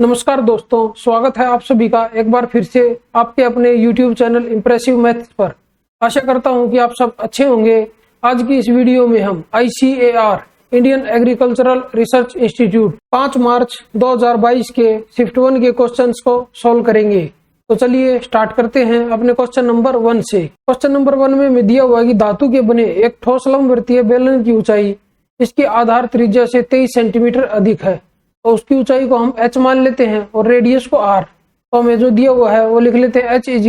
नमस्कार दोस्तों, स्वागत है आप सभी का एक बार फिर से आपके अपने YouTube चैनल इम्प्रेसिव मैथ्स पर। आशा करता हूं कि आप सब अच्छे होंगे। आज की इस वीडियो में हम ICAR Indian agricultural research institute 5 मार्च 2022 के शिफ्ट 1 के क्वेश्चंस को सॉल्व करेंगे। तो चलिए स्टार्ट करते हैं अपने क्वेश्चन नंबर 1 से। क्वेश्चन नंबर 1 में दिया हुआ है कि धातु के बने एक ठोस लंबवृत्तीय बेलन की ऊंचाई इसकी आधार त्रिज्या से 23 सेंटीमीटर अधिक है, तो उसकी ऊंचाई को हम h मान लेते हैं और रेडियस को r। तो हमें जो दिया हुआ है वो लिख लेते हैं h =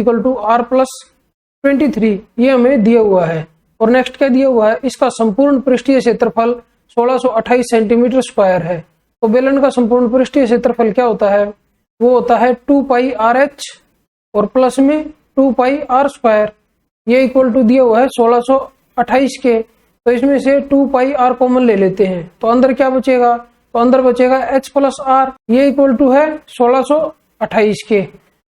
r+23, ये हमें दिया हुआ है। और नेक्स्ट क्या दिया हुआ है, इसका संपूर्ण पृष्ठीय क्षेत्रफल 1628 सेंटीमीटर स्क्वायर है। तो बेलन का संपूर्ण पृष्ठीय क्षेत्रफल क्या होता है, वो होता है 2πrh और प्लस में 2πr²। ये इक्वल टू दिया हुआ है 1628 के, तो इसमें से 2πr कॉमन ले लेते हैं, तो अंदर क्या बचेगा, तो अंदर बचेगा h+r, ये इक्वल टू है 1628 के।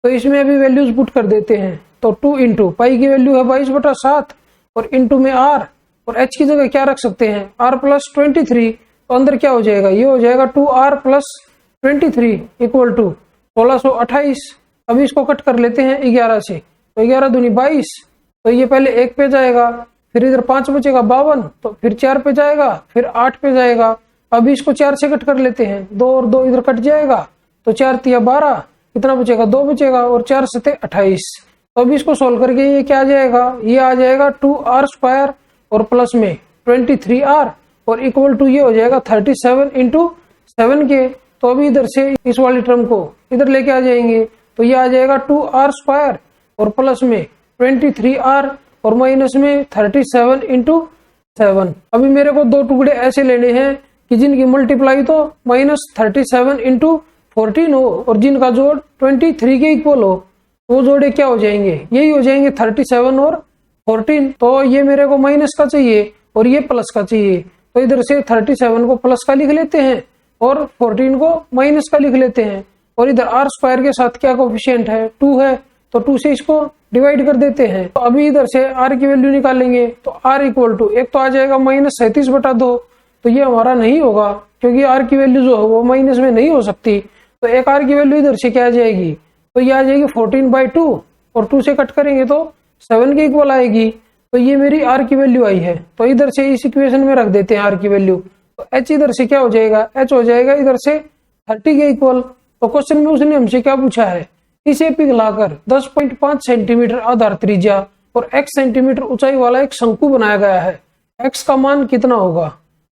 तो इसमें अभी वैल्यूज पुट कर देते हैं, तो 2 इंटू पाई की वैल्यू है 22/7 और इंटू में r, और h की जगह क्या रख सकते हैं r+23, तो अंदर क्या हो जाएगा, ये हो जाएगा 2r+23 इक्वल टू 1628। अभी इसको कट कर लेते हैं 11 से, तो 11 दूनी 22, तो ये पहले 1 पे जाएगा, फिर इधर 5 बचेगा 52, तो फिर 4 पे जाएगा, फिर 8 पे जाएगा। अभी इसको 4 से कट कर लेते हैं, 2 और 2 इधर कट जाएगा, तो 4 तिया 12, कितना बचेगा 2 बचेगा, और 4 सते 28। तो अभी इसको सोल्व करके ये क्या आ जाएगा, ये आ जाएगा 2r² और प्लस में 23r और इक्वल टू ये हो जाएगा 37 इंटू 7 के। तो अभी इधर से इस वाली टर्म को इधर लेके आ जाएंगे, तो ये आ जाएगा 2r² और प्लस में 23r और माइनस में 37 इंटू 7। अभी मेरे को दो टुकड़े ऐसे लेने हैं कि जिनकी मल्टीप्लाई तो -37 इंटू 14 हो और जिनका जोड़ 23 के इक्वल हो। वो जोड़े क्या हो जाएंगे, यही हो जाएंगे 37 और 14। तो ये मेरे को माइनस का चाहिए और ये प्लस का चाहिए, तो इधर से 37 को प्लस का लिख लेते हैं और 14 को माइनस का लिख लेते हैं। और इधर r² के साथ क्या कोफिशिएंट है, 2 है, तो 2 से इसको डिवाइड कर देते हैं। तो अभी इधर से r की वैल्यू निकालेंगे, तो r इक्वल टू एक तो आ जाएगा -37/2, तो ये हमारा नहीं होगा क्योंकि r की वैल्यू जो है वो माइनस में नहीं हो सकती। तो एक r की वैल्यू इधर से क्या आ जाएगी, तो ये आ जाएगी 14/2 और 2 से कट करेंगे तो 7 के इक्वल आएगी। तो ये मेरी r की वैल्यू आई है, तो इधर से इस इक्वेशन में रख देते हैं r की वैल्यू। तो h इधर से क्या हो जाएगा, h हो जाएगा इधर से 30 के इक्वल। तो क्वेश्चन में उसने हमसे क्या पूछा है, इसे पिघलाकर 10.5 सेंटीमीटर आधार त्रिज्या और x सेंटीमीटर ऊंचाई वाला एक शंकु बनाया गया है, x का मान कितना होगा।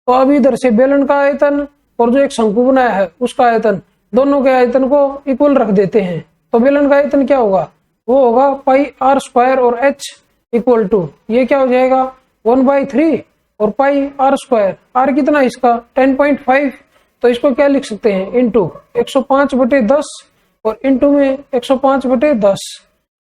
तो अब इधर से बेलन का आयतन और जो एक शंकु बनाया है उसका आयतन, दोनों के आयतन को इक्वल रख देते हैं। तो बेलन का आयतन क्या होगा, वो होगा πr² और h इक्वल टू ये क्या हो जाएगा 1/3 और πr²। r कितना इसका 10.5, तो इसको क्या लिख सकते हैं इंटू 105/10 और इंटू में 105/10।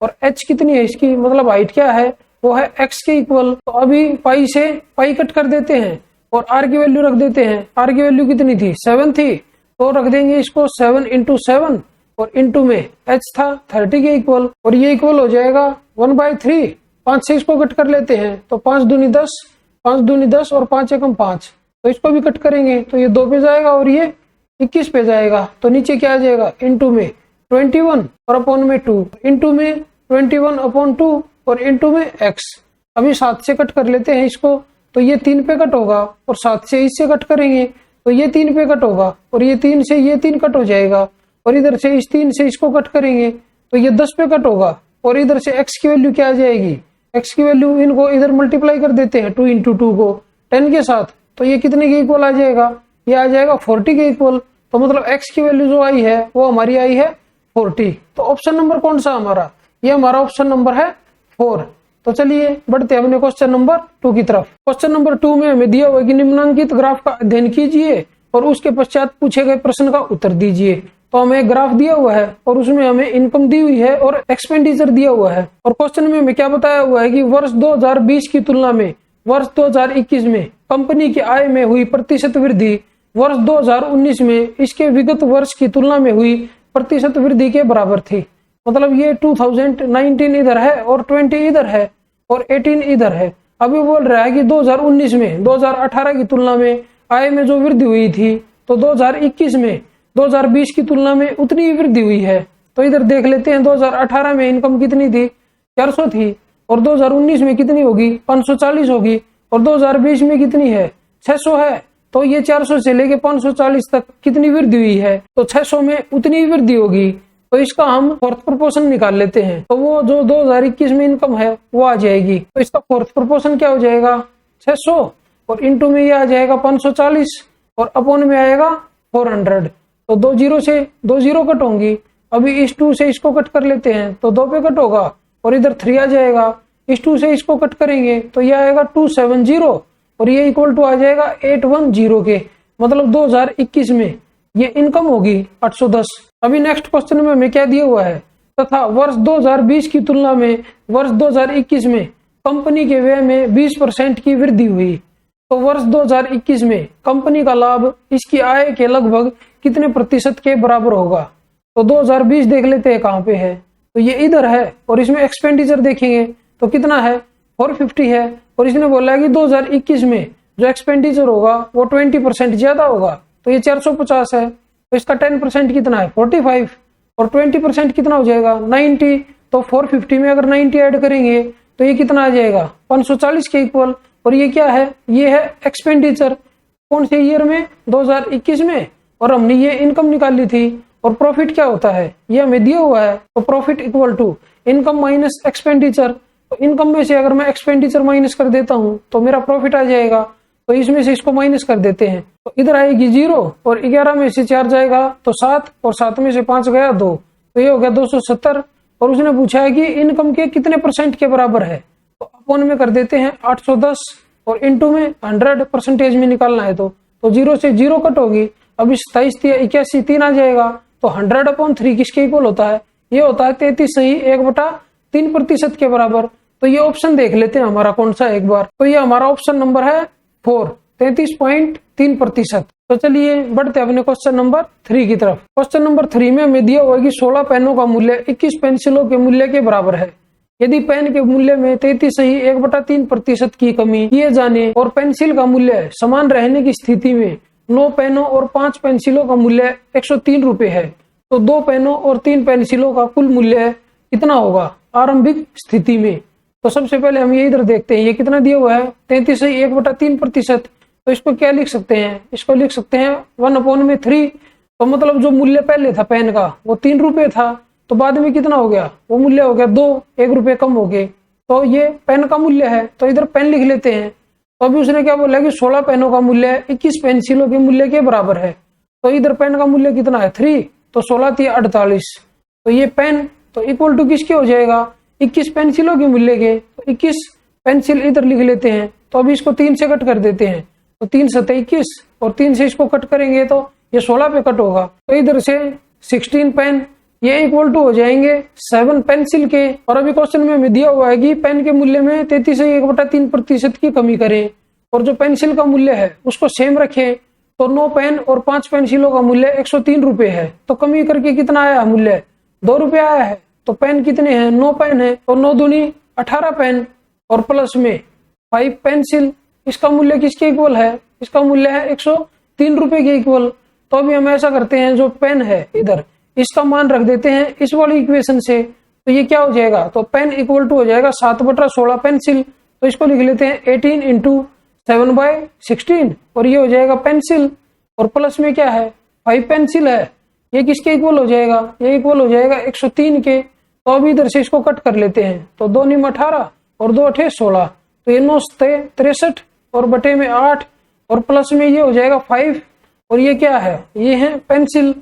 और h कितनी है इसकी, मतलब हाइट क्या है, वो है x के इक्वल। तो अभी पाई से पाई कट कर देते हैं और r की वैल्यू रख देते हैं। r की वैल्यू कितनी थी, 7 थी, तो रख देंगे इसको 7 इंटू 7 और इंटू में h था 30 के इक्वल, और ये इक्वल हो जाएगा 1/3। 5 से इसको कट कर लेते हैं, तो 5 दूनी 10, 5 दूनी 10 और 5 एकम 5, तो इसको भी कट करेंगे तो ये 2 पे जाएगा और ये 21 पे जाएगा। तो नीचे क्या आ जाएगा, इंटू में 21 और अपॉन में 2, इंटू में 21/2 और इंटू में x। अभी 7 से कट कर लेते हैं इसको, तो ये 3 पे कट होगा और 7 से इससे कट करेंगे तो ये 3 पे कट होगा और ये 3 से ये 3 कट हो जाएगा, और इधर से इस 3 से इसको कट करेंगे तो ये 10 पे कट होगा। और इधर से x की वैल्यू क्या आ जाएगी, x की वैल्यू इनको इधर मल्टीप्लाई कर देते हैं 2 इंटू 2 को 10 के साथ, तो ये कितने के इक्वल आ जाएगा, ये आ जाएगा 40 के इक्वल। तो मतलब x की वैल्यू जो आई है वो हमारी आई है 40। तो ऑप्शन नंबर कौन सा हमारा, ये हमारा ऑप्शन नंबर है 4। तो चलिए बढ़ते हैं अपने क्वेश्चन नंबर 2 की तरफ। क्वेश्चन नंबर 2 में हमें दिया हुआ है कि निम्नांकित ग्राफ का अध्ययन कीजिए और उसके पश्चात पूछे गए प्रश्न का उत्तर दीजिए। तो हमें एक ग्राफ दिया हुआ है और उसमें हमें इनकम दी हुई है और एक्सपेंडिचर दिया हुआ है, और क्वेश्चन में हमें क्या बताया हुआ है कि वर्ष 2020 की तुलना में वर्ष 2021 में कंपनी की आय में हुई प्रतिशत वृद्धि वर्ष 2019 में इसके विगत वर्ष की तुलना में हुई प्रतिशत वृद्धि के बराबर थी। मतलब ये 2019 इधर है और 20 इधर है और 18 इधर है। अभी बोल रहा है कि 2019 में 2018 की तुलना में आय में जो वृद्धि हुई थी, तो 2021 में 2020 की तुलना में उतनी ही वृद्धि हुई है। तो इधर देख लेते हैं 2018 में इनकम कितनी थी, 400 थी, और 2019 में कितनी होगी, 540 होगी, और 2020 में कितनी है, 600 है। तो ये 400 से लेके 540 तक कितनी वृद्धि हुई है, तो 600 में उतनी ही वृद्धि होगी। तो इसका हम फोर्थ प्रोपोर्शन निकाल लेते हैं, तो वो जो 2021 में इनकम है वो आ जाएगी। तो इसका फोर्थ प्रोपोर्शन क्या हो जाएगा, 600, और इंटू में ये आ जाएगा 540, और अपॉन में आएगा 400। तो 2 जीरो से 2 जीरो कट होंगी। अभी इस 2 से इसको कट कर लेते हैं तो 2 पे कट होगा, और इधर 3 आ जाएगा। इस 2 से इसको कट करेंगे तो ये आएगा 270, और ये इक्वल टू आ जाएगा 810 के। मतलब 2021 में ये इनकम होगी 810। अभी नेक्स्ट क्वेश्चन में हमें क्या दिया हुआ है, तथा वर्ष 2020 की तुलना में वर्ष 2021 में कंपनी के व्यय में 20% की वृद्धि हुई। तो वर्ष 2021 में कंपनी का लाभ इसकी आय के लगभग कितने प्रतिशत के बराबर होगा। तो 2020 देख लेते हैं कहाँ पे है, तो ये इधर है, और इसमें एक्सपेंडिचर देखेंगे तो कितना है, 450 है, और इसने बोला है कि 2021 में जो एक्सपेंडिचर होगा वो 20% ज्यादा होगा। तो ये 450 है, तो इसका 10% कितना है, 45, और 20% कितना हो जाएगा, 90। तो 450 में अगर 90 ऐड करेंगे तो ये कितना आ जाएगा, 540 के इक्वल। और ये क्या है, ये है एक्सपेंडिचर, कौन से ईयर में, 2021 में, और हमने ये इनकम निकाली थी। और प्रॉफिट क्या होता है, ये हमें दिया हुआ है। तो profit equal to income minus expenditure. तो इनकम में से अगर मैं एक्सपेंडिचर माइनस कर देता हूं तो मेरा प्रॉफिट आ जाएगा। तो इसमें से इसको माइनस कर देते हैं, तो इधर आएगी 0, और 11 में से 4 जाएगा तो 7, और 7 में से 5 गया 2, तो ये हो गया 270। और उसने पूछा है कि इनकम के कितने परसेंट के बराबर है, तो अपॉन में कर देते हैं 810, और इंटू में 100 परसेंटेज में निकालना है। तो 0 से 0 कट होगी। अब 27 81 3 आ जाएगा। तो 100/3 किसके इक्वल होता है, ये होता है 33 सही 1/3% के बराबर। तो ये ऑप्शन देख लेते हैं हमारा कौन सा एक बार। तो ये हमारा ऑप्शन नंबर है 4, 33.3%। तो चलिए बढ़ते अपने क्वेश्चन नंबर 3 की तरफ। क्वेश्चन नंबर 3 में हमें दिया हुआ है कि 16 पेनों का मूल्य 21 पेंसिलों के मूल्य के बराबर है। यदि पेन के मूल्य में 33 सही 1/3% की कमी किए जाने और पेंसिल का मूल्य समान रहने की स्थिति में 9 पेनों और 5 पेंसिलों का मूल्य 103 रुपए है, तो 2 पेनों और 3 पेंसिलों का कुल मूल्य कितना होगा आरंभिक स्थिति में। तो सबसे पहले हम ये इधर देखते हैं, ये कितना दिया हुआ है, 33 सही 1/3%। तो इसको क्या लिख सकते हैं, इसको लिख सकते हैं 1/3। तो मतलब जो मूल्य पहले था पेन का वो 3 रुपए था, तो बाद में कितना हो गया, वो मूल्य हो गया 2, 1 रुपए कम हो गए। तो ये पेन का मूल्य है, तो इधर पेन लिख लेते हैं। तो अभी उसने क्या बोला कि 16 पेनों का मूल्य 21 पेंसिलों के मूल्य के बराबर है। तो इधर पेन का मूल्य कितना है 3, तो 16 3 48। तो ये पेन तो इक्वल टू किसके हो जाएगा, 21 पेंसिलों के मूल्य के। तो 21 पेंसिल इधर लिख लेते हैं। तो अभी इसको 3 से कट कर देते हैं, तो 3 7 21, और 3 से इसको कट करेंगे तो ये 16 पे कट होगा। तो इधर से 16 पेन ये इक्वल टू हो जाएंगे 7 पेंसिल के। और अभी क्वेश्चन में हमें दिया हुआ है कि पेन के मूल्य में 33 से 1/3% की कमी करें, और जो पेंसिल का मूल्य है उसको सेम रखें। तो 9 पेन और 5 पेंसिलों का मूल्य 103 रुपए है, तो कमी करके कितना आया मूल्य, 2 रुपए आया है। तो पेन कितने हैं, 9 पेन है, तो 9 दूनी 18 पेन, और प्लस में 5 पेंसिल। इसका मूल्य किसके इक्वल है, इसका मूल्य है 103 रुपए के इक्वल। तो अभी हम ऐसा करते हैं, जो पेन है इधर इसका मान रख देते हैं इस वाली इक्वेशन से। तो ये क्या हो जाएगा, तो पेन इक्वल टू हो जाएगा 7/16 पेंसिल। तो इसको लिख लेते हैं 18 × 7/16, और ये हो जाएगा पेंसिल, और प्लस में क्या है 5 पेंसिल है। ये किसके इक्वल हो जाएगा, ये इक्वल हो जाएगा 103 के। तो अभी इधर से इसको कट कर लेते हैं, तो 2 9 18 और 2 8 16। तो ये 9 63 और बटे में 8, और प्लस में ये हो जाएगा 5, और ये क्या है, ये है पेंसिल,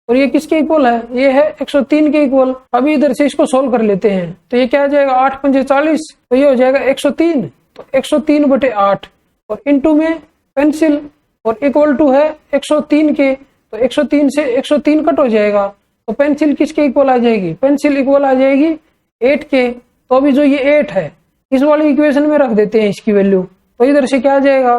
और ये किसके इक्वल है, ये है 103 के इक्वल। अभी इधर से इसको सोल्व कर लेते हैं, तो ये क्या आ जाएगा 8 5 40, तो ये हो जाएगा 103। तो 103/8, और इंटू में पेंसिल, और इक्वल टू है 103 के। तो 103 से 103 कट हो जाएगा, तो पेंसिल किसके इक्वल आ जाएगी, पेंसिल इक्वल आ जाएगी 8 के। तो अभी जो ये 8 है इस वाली इक्वेशन में रख देते हैं इसकी वैल्यू। तो इधर से क्या आ जाएगा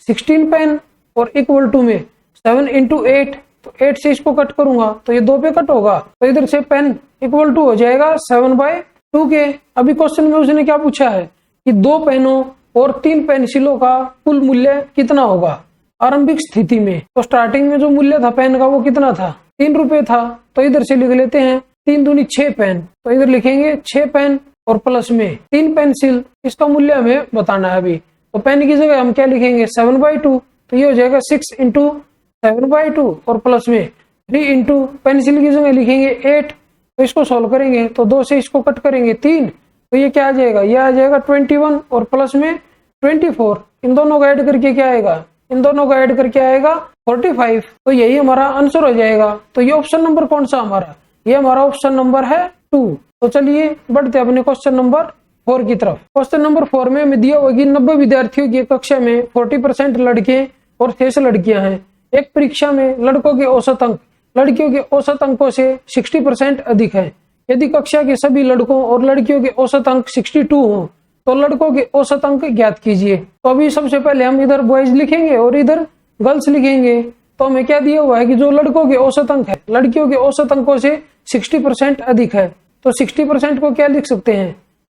16 पेन, और इक्वल टू में 7 × 8। तो 8 से इसको कट करूंगा तो ये 2 पे कट होगा। तो इधर से पेन इक्वल टू हो जाएगा 7/2 के। अभी क्वेश्चन में उसने क्या पूछा है कि 2 पेनों और 3 पेंसिलों का कुल मूल्य कितना होगा आरंभिक स्थिति में। तो स्टार्टिंग में जो मूल्य था पेन का वो कितना था, ₹3 था, तो इधर से लिख लेते हैं 3 दूनी 6 पेन, तो इधर लिखेंगे 6 पेन और प्लस में 3 पेंसिल। इसका मूल्य हमें बताना है अभी, तो पेन की जगह हम क्या लिखेंगे 7/2, तो ये हो जाएगा 6 इंटू 7/2 और प्लस में 3 इंटू पेंसिल की जगह लिखेंगे 8। तो इसको सोल्व करेंगे तो 2 से इसको कट करेंगे 3, तो ये क्या आ जाएगा, ये आ जाएगा 21 और प्लस में 24। इन दोनों का ऐड करके क्या आएगा, इन दोनों का ऐड करके आएगा 45। तो यही हमारा आंसर हो जाएगा। तो ये ऑप्शन नंबर कौन सा हमारा, ये हमारा ऑप्शन नंबर है 2। तो चलिए बढ़ते अपने क्वेश्चन नंबर 4 की तरफ। क्वेश्चन नंबर 4 में हमें दिया होगी 90 विद्यार्थियों की कक्षा में 40% लड़के और 6 लड़कियां हैं। एक परीक्षा में लड़कों के औसत अंक लड़कियों के औसत अंकों से 60% अधिक है। यदि कक्षा के सभी लड़कों और लड़कियों के औसत अंक 62 हों तो लड़कों के औसत अंक ज्ञात कीजिए। तो अभी सबसे पहले हम इधर बॉयज लिखेंगे और इधर गर्ल्स लिखेंगे। तो हमें क्या दिया हुआ है कि जो लड़कों के औसत अंक है लड़कियों के औसत अंकों से 60% अधिक है, तो 60% को क्या लिख सकते हैं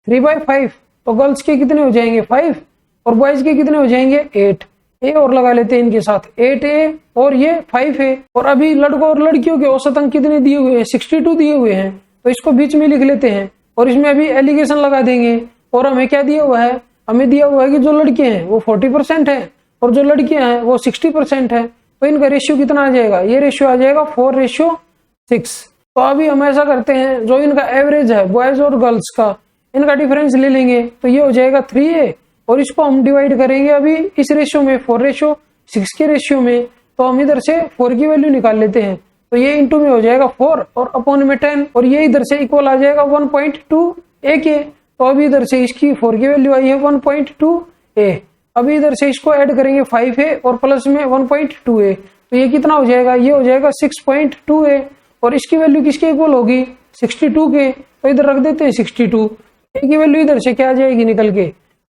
3/5। तो गर्ल्स के कितने हो जाएंगे 5 और बॉयज के कितने हो जाएंगे 8। ए और लगा लेते हैं इनके साथ 8A और ये 5A। और अभी लड़कों और लड़कियों के औसत अंक कितने दिए हुए हैं 62 दिए हुए हैं, तो इसको बीच में लिख लेते हैं और इसमें अभी एलिगेशन लगा देंगे। और हमें क्या दिया हुआ है, हमें दिया हुआ है कि जो लड़के हैं वो 40% है और जो लड़कियां हैं वो 60% है। तो इनका रेशियो कितना आ जाएगा, ये रेशियो आ जाएगा 4:6। तो अभी हम ऐसा करते हैं, जो इनका एवरेज है बॉयज और गर्ल्स का, इनका डिफरेंस ले लेंगे तो ये हो जाएगा 3A और इसको हम डिवाइड करेंगे अभी इस रेशियो में 4:6 के रेशियो में। तो हम इधर से 4 की वैल्यू निकाल लेते हैं, तो ये इंटू में हो जाएगा 4 और अपॉन में 10 और ये इधर से इक्वल आ जाएगा 1.2A के। तो अभी इधर से इसकी 4 की वैल्यू आई है 1.2A। अभी इधर से इसको ऐड करेंगे 5A और प्लस में 1.2A, तो ये कितना हो जाएगा, ये हो जाएगा 6.2A और इसकी वैल्यू किसके इक्वल होगी 62 के। तो इधर रख देते हैं 62। A की वैल्यू इधर से क्या आ जाएगी निकल के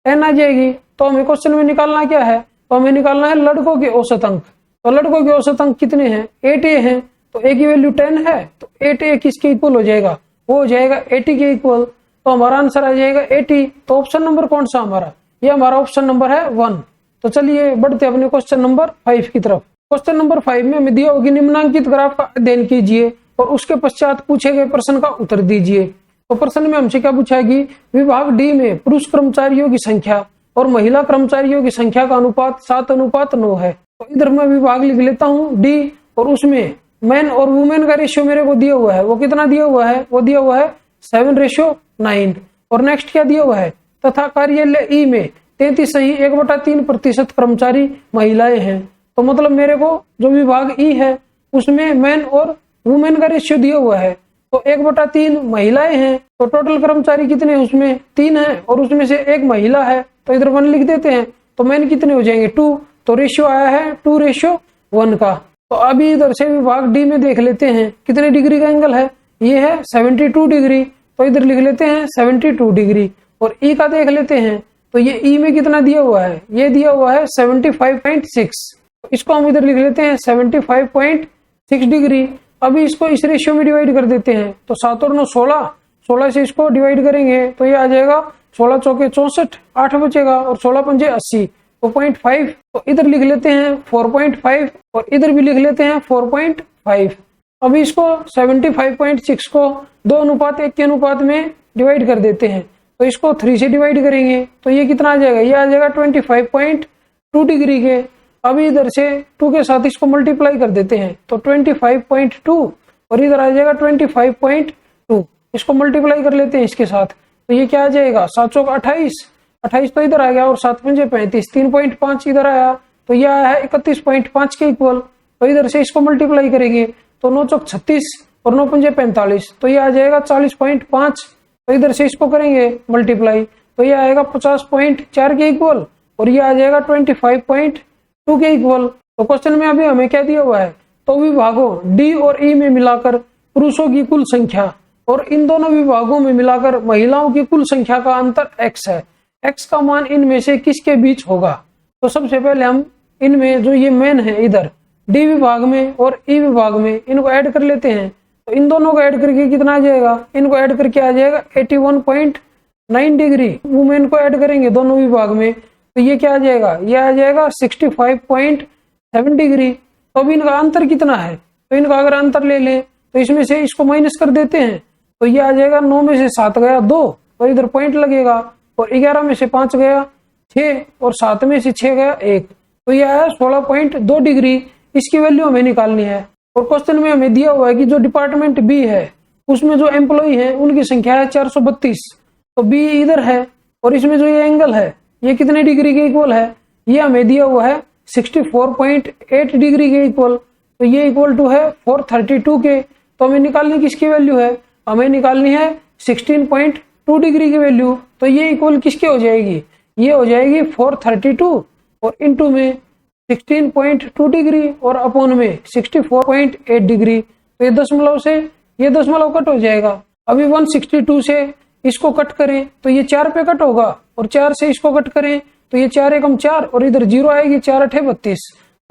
10 आ जाएगी। तो हमें क्वेश्चन में निकालना क्या है, तो हमें निकालना है लड़कों के औसत अंक। तो लड़कों के औसत अंक कितने हैं 8A हैं, तो A की वैल्यू 10 है, तो 8A किसके इक्वल हो जाएगा, वो हो जाएगा 80 के इक्वल। तो हमारा आंसर आ जाएगा 80। तो ऑप्शन नंबर कौन सा हमारा, ये हमारा ऑप्शन नंबर है 1। तो चलिए बढ़ते अपने क्वेश्चन नंबर 5 की तरफ। क्वेश्चन नंबर 5 में हमें दिया होगी निम्नांकित ग्राफ का अध्ययन कीजिए और उसके पश्चात पूछे गए प्रश्न का उत्तर दीजिए। तो प्रश्न में हमसे क्या पूछा है कि विभाग डी में पुरुष कर्मचारियों की संख्या और महिला कर्मचारियों की संख्या का अनुपात 7:9 है। तो इधर मैं विभाग लिख लेता हूँ डी और उसमें मैन और वुमेन का रेशियो मेरे को दिया हुआ है, वो कितना दिया हुआ है, वो दिया हुआ है 7:9। और नेक्स्ट क्या दिया हुआ है, तथा कार्यालय ई में 33.1/3% कर्मचारी महिलाएं हैं। तो मतलब मेरे को जो विभाग ई है उसमें मैन और वुमेन का रेशियो दिया हुआ है, तो 1/3 महिलाएं हैं। तो टोटल कर्मचारी कितने हैं, उसमें 3 है और उसमें से एक महिला है, तो इधर 1 लिख देते हैं। तो मैन कितने हो जाएंगे 2, तो रेशियो आया है 2:1 का। तो अभी इधर से विभाग डी में देख लेते हैं कितने डिग्री का एंगल है, ये है 72 डिग्री, तो इधर लिख लेते हैं 72 डिग्री। और ई का देख लेते हैं, तो ये ई में कितना दिया हुआ है, ये दिया हुआ है 75.6, इसको हम इधर लिख लेते हैं 75.6 डिग्री। अभी इसको इस रेशियो में डिवाइड कर देते हैं, तो 7 और 9 16 से इसको डिवाइड करेंगे तो ये आ जाएगा 16 चौके 64, 8 बचेगा और 16 पंजे 80, तो 0.5। तो इधर लिख लेते हैं 4.5 और इधर भी लिख लेते हैं 4.5। अभी इसको 75.6 को 2:1 के अनुपात में डिवाइड कर देते हैं, तो इसको 3 से डिवाइड करेंगे तो ये कितना आ जाएगा, ये आ जाएगा 25.2 डिग्री के। अभी इधर से 2 के साथ इसको मल्टीप्लाई कर देते हैं, तो 25.2 और इधर आ जाएगा 25.2, इसको मल्टीप्लाई कर लेते हैं इसके साथ, तो ये क्या आ जाएगा 7 चौक 28, 28 तो इधर आ गया और 7 पंजे 35, 3.5 इधर आया, तो यह आया है 31.5 के इक्वल। तो इधर से इसको मल्टीप्लाई करेंगे तो 9 चौक 36 और 9 पंजे 45, तो ये आ जाएगा 40.5। तो इधर से इसको करेंगे मल्टीप्लाई तो ये आएगा 50.4 के इक्वल और ये आ जाएगा 25.2 के इक्वल। तो क्वेश्चन में अभी हमें क्या दिया हुआ है, तो विभागों डी और ई में मिलाकर पुरुषों की कुल संख्या और इन दोनों विभागों में मिलाकर महिलाओं की कुल संख्या का अंतर x है। x का मान इनमें से किसके बीच होगा। तो सबसे पहले हम इनमें जो ये मेन है इधर डी विभाग में और ई विभाग में इनको ऐड कर लेते हैं, तो इन दोनों को ऐड करके कितना आ जाएगा, इनको ऐड करके आ जाएगा 81.9 डिग्री। वुमेन को ऐड करेंगे दोनों विभाग में तो ये क्या आ जाएगा, ये आ जाएगा 65.7 डिग्री। तो अभी इनका अंतर कितना है, तो इनका अगर अंतर ले लें तो इसमें से इसको माइनस कर देते हैं, तो ये आ जाएगा 9 में से 7 गया 2 और इधर पॉइंट लगेगा, और 11 में से 5 गया 6 और 7 में से 6 गया 1, तो ये आया 16.2 डिग्री। इसकी वैल्यू हमें निकालनी है। और क्वेश्चन में हमें दिया हुआ है कि जो डिपार्टमेंट बी है उसमें जो एम्प्लॉई है उनकी संख्या है 432, तो बी इधर है और इसमें जो ये एंगल है ये कितने डिग्री के इक्वल है, ये हमें दिया हुआ है 64.8 डिग्री के इक्वल, तो ये इक्वल टू है 432 के। तो हमें निकालनी किसकी वैल्यू है, हमें निकालनी है 16.2 डिग्री की वैल्यू। तो ये इक्वल किसके हो जाएगी, ये हो जाएगी 432 और इनटू में 16.2 डिग्री और अपॉन में 64.8 डिग्री। तो ये दशमलव से ये दशमलव कट हो जाएगा। अभी 162 से इसको कट करें तो ये 4 पे कट होगा, और 4 से इसको कट करें तो ये 4 एकम 4 और इधर 0 आएगी, 4 8 32,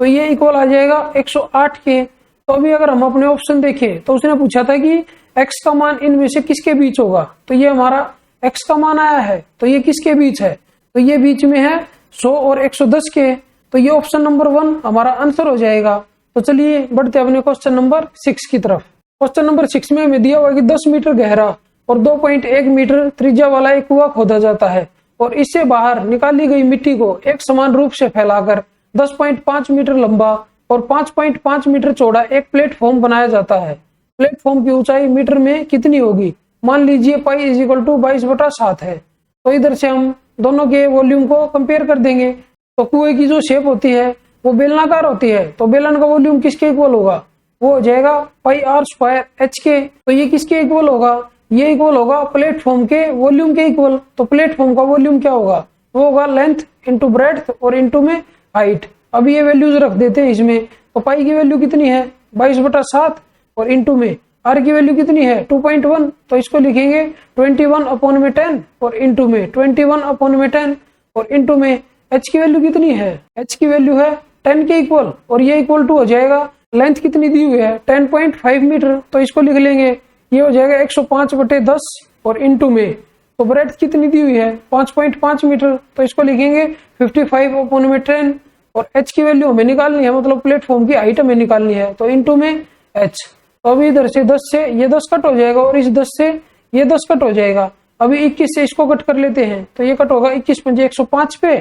तो ये इक्वल आ जाएगा 108 के। तो अभी अगर हम अपने ऑप्शन देखें तो उसने पूछा था कि x का मान इनमें से किसके बीच होगा, तो ये हमारा x का मान आया है, तो ये किसके बीच है, तो ये बीच में है 100 और 110 के, तो ये ऑप्शन नंबर 1 हमारा आंसर हो जाएगा। तो चलिए बढ़ते अपने क्वेश्चन नंबर 6 की तरफ। क्वेश्चन नंबर 6 में हमें दिया हुआ है कि 10 मीटर गहरा और 2.1 मीटर त्रिज्या वाला एक कुआं खोदा जाता है और इससे बाहर निकाली गई मिट्टी को एक समान रूप से फैलाकर 10.5 मीटर लंबा और 5.5 मीटर चौड़ा एक प्लेटफॉर्म बनाया जाता है। प्लेटफॉर्म की ऊंचाई मीटर में कितनी होगी, मान लीजिए पाई इज इक्वल टू 22/7 है। तो इधर से हम दोनों के वॉल्यूम को कंपेयर कर देंगे। तो कुएं की जो शेप होती है वो बेलनाकार होती है, तो बेलन का वॉल्यूम किसके इक्वल होगा, वो हो जाएगा पाई आर स्क्वायर एच के। तो ये किसके इक्वल होगा, ये इक्वल होगा प्लेटफॉर्म के वॉल्यूम के इक्वल। तो प्लेटफॉर्म का वॉल्यूम क्या होगा, वो होगा लेंथ इंटू ब्रेड्थ और इंटू में हाइट। अब ये वैल्यूज रख देते हैं इसमें। तो पाई की वैल्यू कितनी है 22/7 और इंटू में आर की वैल्यू कितनी है 2.1, तो इसको लिखेंगे 21/10 और इंटू में 21/10 और इंटू में एच की वैल्यू कितनी है, एच की वैल्यू है 10 के इक्वल, और ये इक्वल टू हो जाएगा लेंथ कितनी दी हुई है 10.5 मीटर, तो इसको लिख लेंगे, ये हो जाएगा 105/10 और इंटू में तो ब्रेड्थ कितनी दी हुई है 5.5 मीटर, तो इसको लिखेंगे 55/10 और एच की वैल्यू हमें निकालनी है, मतलब प्लेटफॉर्म की हाइट हमें निकालनी है, तो इंटू में एच। तो अभी इधर से 10 से ये 10 कट हो जाएगा और इस 10 से ये 10 कट हो जाएगा। अभी 21 से इसको कट कर लेते हैं, तो ये कट होगा 21 पंजे 105 पे,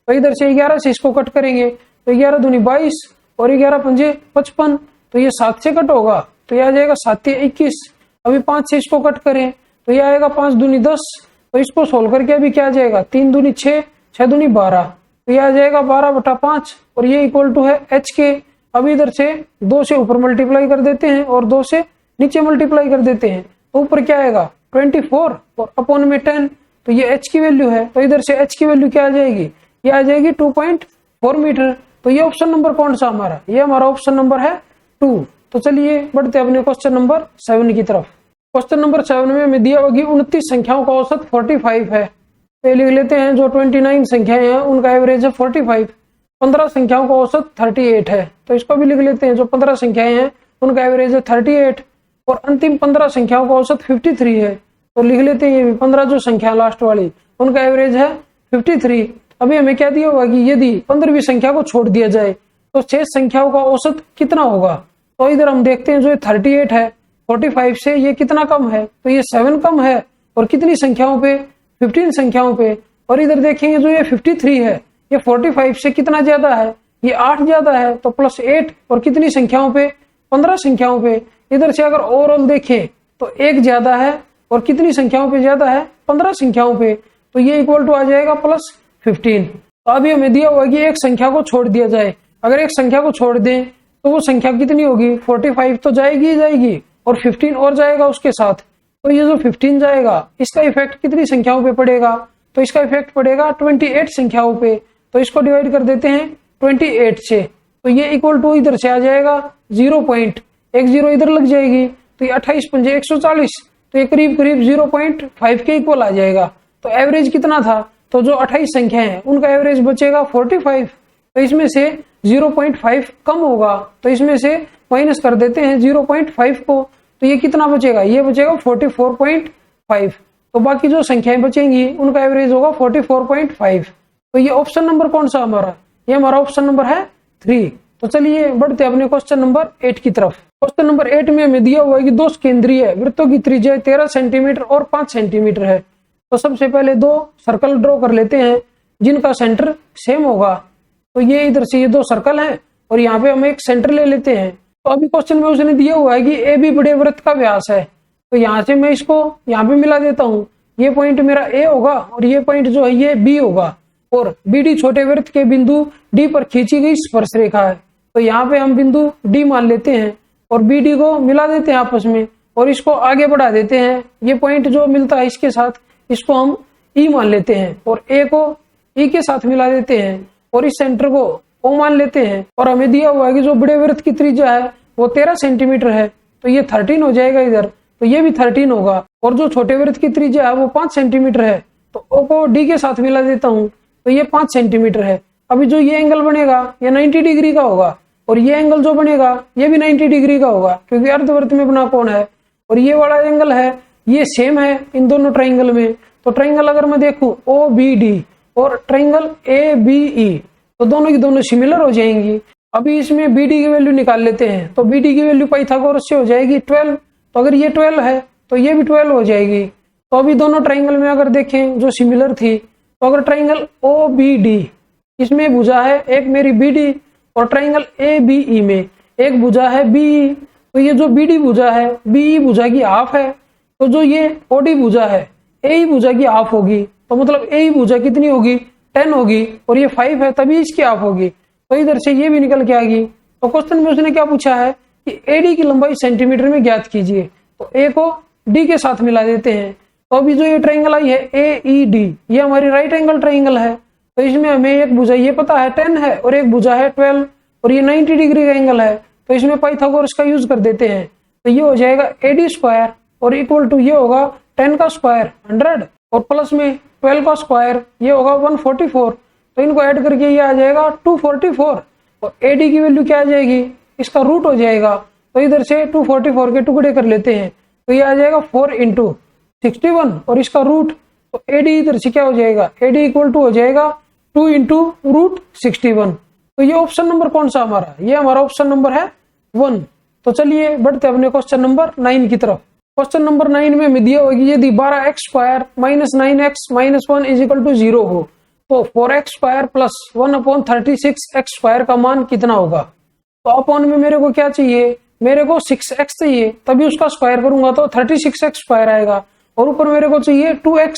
तो इधर से 11 से इसको कट करेंगे तो 11 दूनी 22 और 11 पंजे 55, तो ये 7 से कट होगा तो ये आ जाएगा 7 21। अभी 5 से इसको कट करें तो ये आएगा 5 दूनी 10, तो इसको सोल्व करके अभी क्या आ जाएगा 3 दूनी 6 6 दूनी 12, तो ये आ जाएगा 12/5 और ये इक्वल टू है एच के। अभी इधर से 2 से ऊपर मल्टीप्लाई कर देते हैं और 2 से नीचे मल्टीप्लाई कर देते हैं, तो ऊपर क्या आएगा 24 और अपॉन में 10, तो ये एच की वैल्यू है, तो इधर से एच की वैल्यू क्या आ जाएगी, ये आ जाएगी 2.4 मीटर। तो ये ऑप्शन नंबर कौन सा हमारा, ये हमारा ऑप्शन नंबर है 2। तो चलिए बढ़ते अपने क्वेश्चन नंबर 7 की तरफ। क्वेश्चन नंबर 7 में हमें दिया होगी 29 संख्याओं का औसत 45 है। तो लिख लेते हैं जो 29 संख्याएं हैं उनका एवरेज है 45। 15 संख्याओं का औसत 38 है, तो इसको भी लिख लेते हैं जो 15 संख्याएं हैं उनका एवरेज है 38 और अंतिम 15 संख्याओं का औसत 53 है, तो लिख लेते हैं ये भी 15 जो संख्या लास्ट वाली उनका एवरेज है 53। अभी हमें क्या दिया होगा कि यदि 15वीं संख्या को छोड़ दिया जाए तो शेष संख्याओं का औसत कितना होगा। तो इधर हम देखते हैं जो ये 38 है 45 से ये कितना कम है, तो ये 7 कम है और कितनी संख्याओं पे 15 संख्याओं पे। और इधर देखेंगे जो ये 53 है ये 45 से कितना ज्यादा है, ये 8 ज्यादा है, तो +8 और कितनी संख्याओं पे 15 संख्याओं पे। इधर से अगर ओवरऑल देखें तो 1 ज्यादा है और कितनी संख्याओं पे ज्यादा है 15 संख्याओं पे, तो ये इक्वल टू आ जाएगा +15। तो अभी हमें दिया हुआ कि एक संख्या को छोड़ दिया जाए, अगर एक संख्या को छोड़ दें तो वो संख्या कितनी होगी 45 तो जाएगी ही जाएगी और 15 और जाएगा उसके साथ, तो ये जो 15 जाएगा इसका इफेक्ट कितनी संख्याओं पे पड़ेगा, तो इसका इफेक्ट पड़ेगा 28 संख्याओं पे। तो इसको डिवाइड कर देते हैं 28 से, तो ये इक्वल टू इधर से आ जाएगा 0 पॉइंट, एक 0 इधर लग जाएगी, तो ये 28 पंजे 140, तो ये करीब करीब 0.5 के इक्वल आ जाएगा। तो एवरेज कितना था, तो जो 28 संख्या है उनका एवरेज बचेगा 45, तो इसमें से 0.5 कम होगा, तो इसमें से माइनस कर देते हैं 0.5 को, तो ये कितना बचेगा, ये बचेगा 44.5। तो बाकी जो संख्याएं बचेंगी उनका एवरेज होगा 44.5। तो ये ऑप्शन नंबर कौन सा हमारा, ये हमारा ऑप्शन नंबर है 3। तो चलिए बढ़ते अपने क्वेश्चन नंबर 8 की तरफ। क्वेश्चन नंबर 8 में हमें दिया हुआ है कि दो केंद्रीय वृत्तों की त्रिज्या 13 सेंटीमीटर और 5 सेंटीमीटर है। तो सबसे पहले दो सर्कल ड्रॉ कर लेते हैं जिनका सेंटर सेम होगा। तो ये इधर से ये दो सर्कल हैं और यहाँ पे हम एक सेंटर ले लेते हैं। तो अभी क्वेश्चन में उसने दिया हुआ है कि ए बी बड़े वृत्त का व्यास है। तो यहाँ से मैं इसको यहाँ पे मिला देता हूँ। ये पॉइंट मेरा ए होगा और ये पॉइंट जो है ये बी होगा और बी डी छोटे वृत्त के बिंदु डी पर खींची गई स्पर्श रेखा है। तो यहाँ पे हम बिंदु डी मान लेते हैं और बी डी को मिला देते हैं आपस में और इसको आगे बढ़ा देते हैं। ये पॉइंट जो मिलता है इसके साथ इसको हम ई मान लेते हैं और ए को ई के साथ मिला देते हैं और इस सेंटर को ओ मान लेते हैं। और हमें दिया हुआ है कि जो बड़े वृत्त की त्रिज्या है वो 13 सेंटीमीटर है। तो ये 13 हो जाएगा इधर, तो ये भी 13 होगा। और जो छोटे वृत्त की त्रिज्या है वो 5 सेंटीमीटर है। तो ओ को डी के साथ मिला देता हूँ तो ये 5 सेंटीमीटर है। अभी जो ये एंगल बनेगा ये 90 डिग्री का होगा और ये एंगल जो बनेगा ये भी 90 डिग्री का होगा क्योंकि अर्धवृत्त में बना कोण है। और ये वाला एंगल है ये सेम है इन दोनों ट्राइंगल में। तो ट्राइंगल अगर मैं देखूं ओ बी डी और ट्राइंगल ए बी ई तो दोनों की दोनों सिमिलर हो जाएंगी। अभी इसमें बी डी की वैल्यू निकाल लेते हैं। तो बी डी की वैल्यू पाइथागोरस से हो जाएगी 12। तो अगर ये 12 है तो ये भी 12 हो जाएगी। तो अभी दोनों ट्राइंगल में अगर देखें जो सिमिलर थी तो अगर ट्राइंगल ओ बी डी इसमें भुजा है एक मेरी बी डी और ट्राइंगल ए बी ई में एक भुजा है बी ई। तो ये जो बी डी भुजा है बी ई भुजा की हाफ है। तो जो ये ओ डी भुजा है ए ई भुजा की हाफ होगी। तो मतलब ए ई भुजा कितनी होगी 10 होगी और ये 5 है तभी इसकी हाफ होगी। तो इधर से ये भी निकल के आएगी। तो क्वेश्चन में उसने क्या पूछा है कि ए डी की लंबाई सेंटीमीटर में ज्ञात कीजिए। तो ए को डी के साथ मिला देते हैं। तो अभी जो ये ट्राइंगल आई है ए ई डी ये हमारी राइट एंगल ट्राइंगल है। तो इसमें हमें एक भुजा ये पता है 10 है और एक भुजा है 12 और ये 90 डिग्री का एंगल है। तो इसमें पाइथागोरस का यूज कर देते हैं। तो ये हो जाएगा ए डी स्क्वायर और इक्वल टू ये होगा 10 का स्क्वायर 100 और प्लस में 12 का स्क्वायर ये होगा 144। तो इनको ऐड करके ये आ जाएगा 244 और ए डी की वैल्यू क्या आ जाएगी इसका रूट हो जाएगा। तो इधर से 244 के टुकड़े कर लेते हैं तो ये आ जाएगा 4 × 61 और इसका रूट। तो ए डी इधर से क्या हो जाएगा ए डी इक्वल टू हो जाएगा 2 × √61। तो ये ऑप्शन नंबर कौन सा हमारा ये हमारा ऑप्शन नंबर है 1। तो चलिए बढ़ते अपने क्वेश्चन नंबर 9 की तरफ। क्वेश्चन नंबर 9 में हमें दिया होगा यदि 12x² - 9x - 1 = 0 हो तो 4x² + 1/36x² का मान कितना होगा। तो अपॉन में मेरे को क्या चाहिए मेरे को 6x चाहिए तभी उसका स्क्वायर करूंगा तो 36x² आएगा और ऊपर मेरे को चाहिए 2x।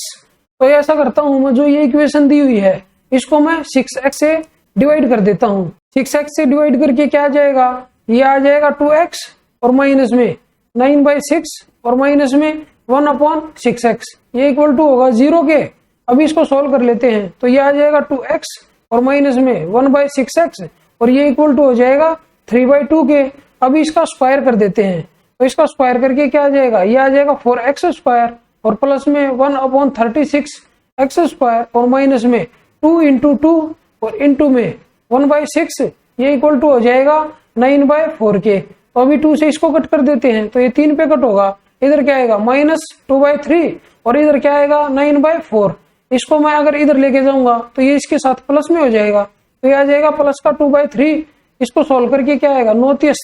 तो ऐसा करता हूं मैं जो ये इक्वेशन दी हुई है इसको मैं 6x से डिवाइड कर देता हूं। 6x से डिवाइड करके क्या आ जाएगा ये आ जाएगा 2x और माइनस में 9/6 और माइनस में 1/6x ये इक्वल टू होगा 0 के। अभी इसको सोल्व कर लेते हैं तो ये आ जाएगा 2x और माइनस में 1/6x और ये इक्वल टू हो जाएगा 3/2 के। अभी इसका स्क्वायर कर देते हैं तो इसका स्क्वायर करके क्या आ जाएगा ये आ जाएगा 4x² और प्लस में 1/36x² और माइनस में 2 × 2 और इंटू में 1/6 ये इक्वल टू हो जाएगा 9/4 के। तो अभी 2 से इसको कट कर देते हैं तो ये 3 पे कट होगा। इधर क्या आएगा -2/3 और इधर क्या आएगा 9/4। इसको मैं अगर इधर लेके जाऊंगा तो ये इसके साथ प्लस में हो जाएगा तो ये आ जाएगा प्लस का 2/3। इसको सोल्व करके क्या आएगा 9 × 3 =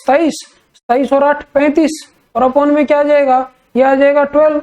27 और 8 = 35 और अपॉन में क्या आ जाएगा ये आ जाएगा 12।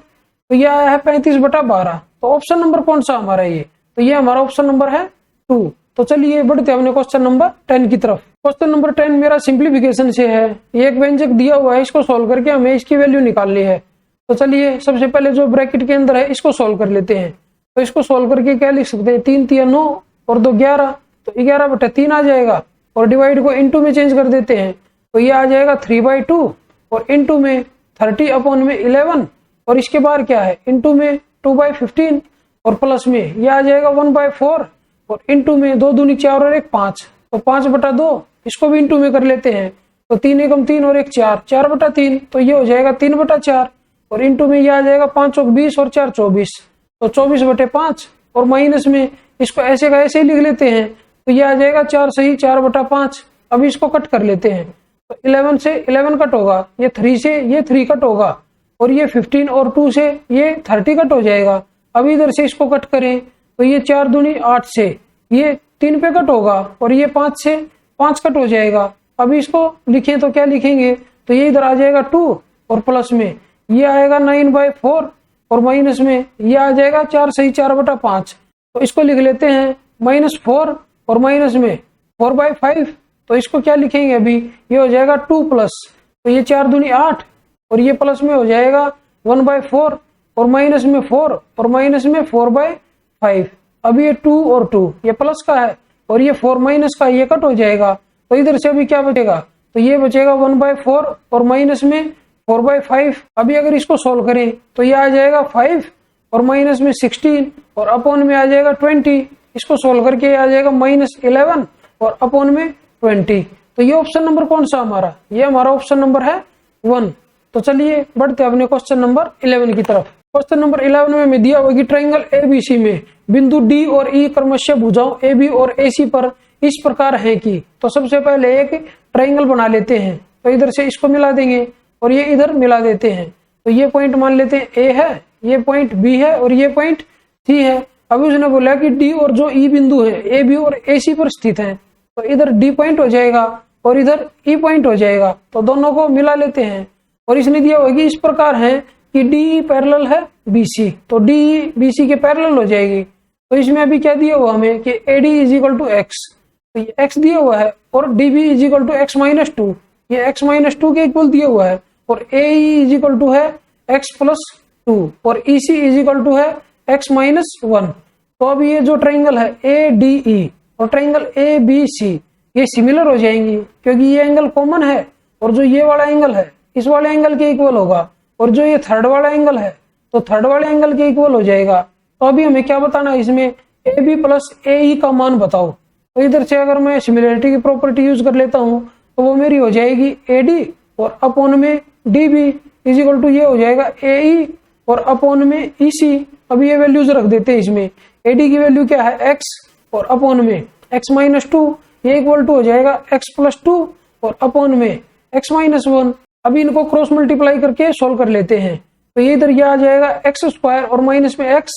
तो ये आया है 35/12। तो ऑप्शन नंबर कौन सा हमारा ये तो ये हमारा ऑप्शन नंबर है 2। तो चलिए बढ़ते हैं अपने क्वेश्चन नंबर 10 की तरफ। क्वेश्चन नंबर 10 मेरा सिंप्लीफिकेशन से है। ये एक व्यंजक दिया हुआ है इसको सोल्व करके हमें इसकी वैल्यू निकालनी है। तो चलिए सबसे पहले जो ब्रैकेट के अंदर है इसको सोल्व कर लेते हैं। तो इसको सोल्व करके क्या लिख सकते हैं 3 × 3 = 9 और 2 = 11 तो 11/3 आ जाएगा और डिवाइड को इनटू में चेंज कर देते हैं तो ये आ जाएगा 3/2 और इनटू में 30/11 और इसके बाद क्या है इनटू में 2/15 और प्लस में ये आ जाएगा 1/4 और इनटू में 2 दूनी 4 और 1 5 तो 5/2 इसको भी इनटू में कर लेते हैं तो 3 × 3 और 1 4 4/3 तो ये हो जाएगा 3/4 और इनटू में ये आ जाएगा 5 × 20 और 4 = 24 तो 24/5 और माइनस में इसको ऐसे का ऐसे ही लिख लेते हैं तो ये आ जाएगा 4 सही 4/5। अभी इसको कट कर लेते हैं तो 11 से 11 कट होगा ये 3 से ये 3 कट होगा और ये 15 और 2 से ये 30 कट हो जाएगा। अभी इधर से इसको कट करें तो ये 4 दूनी 8 से ये 3 पे कट होगा और ये 5 से 5 कट हो जाएगा। अभी इसको लिखें तो क्या लिखेंगे तो ये इधर आ जाएगा 2 और प्लस में ये आएगा 9/4 और माइनस में ये आ जाएगा 4 सही 4/5। तो इसको लिख लेते हैं -4 और माइनस में 4/5। तो इसको क्या लिखेंगे अभी, ये हो जाएगा 2 प्लस, तो ये 4 दूनी 8 और ये प्लस में हो जाएगा 1/4 और माइनस में 4 और माइनस में 4/5। अभी ये 2 और 2 ये प्लस का है और ये 4 माइनस का, ये कट हो जाएगा। तो इधर से अभी क्या बचेगा, तो ये बचेगा 1/4 और माइनस में 4/5। अभी अगर इसको सोल्व करें तो ये आ जाएगा 5 और माइनस में 16 और अपॉन में आ जाएगा 20। इसको सोल्व करके आ जाएगा -11 और अपॉन में 20। तो ये ऑप्शन नंबर कौन सा हमारा, ये हमारा ऑप्शन नंबर है 1। तो चलिए बढ़ते अपने क्वेश्चन नंबर 11 की तरफ। क्वेश्चन नंबर 11 में दिया हुआ कि ट्रायंगल एबीसी में बिंदु डी और ई क्रमशः भुजाओं एबी और एसी पर इस प्रकार है कि, तो सबसे पहले एक ट्रायंगल बना लेते हैं। तो इधर से इसको मिला देंगे और ये इधर मिला देते हैं। तो ये पॉइंट मान लेते हैं ए है, ये पॉइंट बी है और ये पॉइंट सी है। अभी उसने बोला कि डी और जो ई बिंदु है ए बी और ए सी पर स्थित है, तो इधर डी पॉइंट हो जाएगा और इधर ई पॉइंट हो जाएगा। तो दोनों को मिला लेते हैं और इसने दिया हुआ कि इस प्रकार है कि डी पैरेलल है बीसी, तो डी बीसी के पैरेलल हो जाएगी। तो इसमें अभी क्या दिया हुआ हमें कि AD is equal to X, तो ये एक्स दिया हुआ है और dB is equal to x-2, ये x-2 के इक्वल दिया हुआ है और एई इज इक्वल टू है x+2 और ईसी इज इक्वल टू है x-1। तो अब ये जो ट्रायंगल है ADE और ट्रायंगल ABC ये सिमिलर हो जाएंगी क्योंकि ये एंगल कॉमन है और जो ये वाला एंगल है इस वाले एंगल के इक्वल होगा और जो ये थर्ड वाला एंगल है तो थर्ड वाले एंगल के इक्वल हो जाएगा। तो अभी हमें क्या बताना है, इसमें AB प्लस AE का मान बताओ। तो इधर से अगर मैं सिमिलरिटी की प्रॉपर्टी यूज कर लेता हूं तो वो मेरी हो जाएगी AD और अपॉन में DB इज इक्वल टू ये हो जाएगा AE और अपॉन में EC। अभी ये वैल्यूज रख देते हैं इसमें, AD की वैल्यू क्या है x और अपॉन में x-2, ये इक्वल टू हो जाएगा x+2 और अपॉन में x-1। अभी इनको क्रॉस मल्टीप्लाई करके सोल्व कर लेते हैं। तो ये इधर ये आ जाएगा x² और माइनस में x,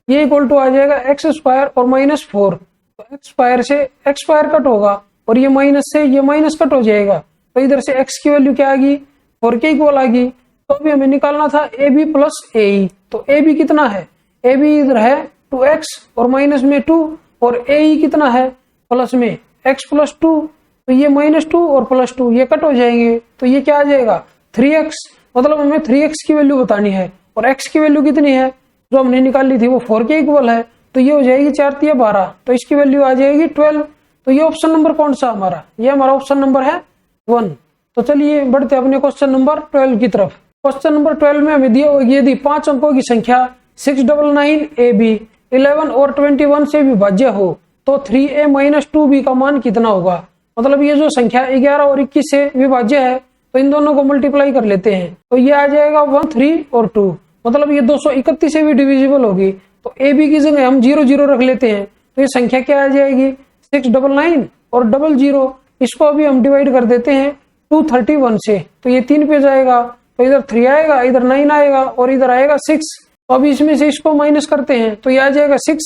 ये इक्वल टू आ जाएगा x² और -4। तो x² से x² कट होगा और ये माइनस से ये माइनस कट हो जाएगा। तो इधर से x की वैल्यू क्या आ गई, 4 के इक्वल आ गई। तो अभी हमें निकालना था AB प्लस AE। तो AB कितना है, AB इधर है 2x और माइनस में 2 और AE कितना है प्लस में x+2। तो ये -2 और +2 ये कट हो जाएंगे। तो ये क्या आ जाएगा 3x, मतलब हमें 3x की वैल्यू बतानी है और x की वैल्यू कितनी है जो हमने निकाली थी वो 4 के इक्वल है। तो ये हो जाएगी 4 × 12, तो इसकी वैल्यू आ जाएगी 12। तो ये ऑप्शन नंबर कौन सा हमारा, ये हमारा ऑप्शन नंबर है 1। तो चलिए बढ़ते अपने क्वेश्चन नंबर 12 की तरफ। क्वेश्चन नंबर 12 में हमें दिया होगी यदि 5 अंकों की संख्या 699 AB 11 और 21 से विभाज्य हो तो 3A - 2B का मान कितना होगा। मतलब ये जो संख्या 11 और 21 से विभाज्य है तो इन दोनों को मल्टीप्लाई कर लेते हैं। तो ये आ जाएगा 1, 3 और 2, मतलब ये 231 से भी डिविजिबल होगी। तो AB की जगह हम 0, 0 रख लेते हैं। तो ये संख्या क्या आ जाएगी 699 और 00। इसको अभी हम डिवाइड कर देते हैं 231 से, तो ये 3 पे जाएगा। तो इधर 3 आएगा, इधर 9 आएगा और इधर आएगा 6। तो अब इसमें से इसको माइनस करते हैं तो ये आ जाएगा 6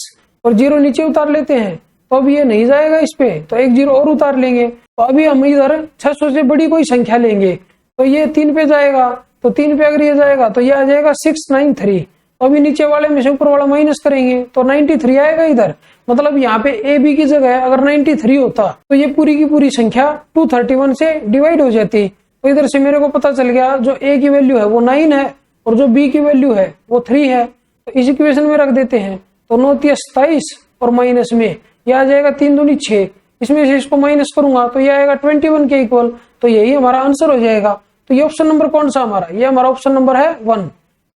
और 0 नीचे उतार लेते हैं। तो अब ये नहीं जाएगा इस पे, तो एक 0 और उतार लेंगे। तो अभी हम इधर 600 से बड़ी कोई संख्या लेंगे तो ये 3 पे जाएगा। तो 3 पे अगर ये जाएगा तो ये आ जाएगा 693। तो अभी नीचे वाले में से ऊपर वाला माइनस करेंगे तो 93 आएगा इधर। मतलब यहाँ पे AB की जगह अगर 93 होता तो ये पूरी की पूरी संख्या 231 से डिवाइड हो जाती। तो इधर से मेरे को पता चल गया जो A की वैल्यू है वो 9 है और जो B की वैल्यू है वो 3 है। तो इस इक्वेशन में रख देते हैं। तो 9 × 27 और माइनस में यह आ जाएगा 3 दूनी 6, इसमें से इसको माइनस करूंगा तो ये आएगा 21 के इक्वल। तो यही हमारा आंसर हो जाएगा। तो ये ऑप्शन नंबर कौन सा हमारा, ये हमारा ऑप्शन नंबर है 1।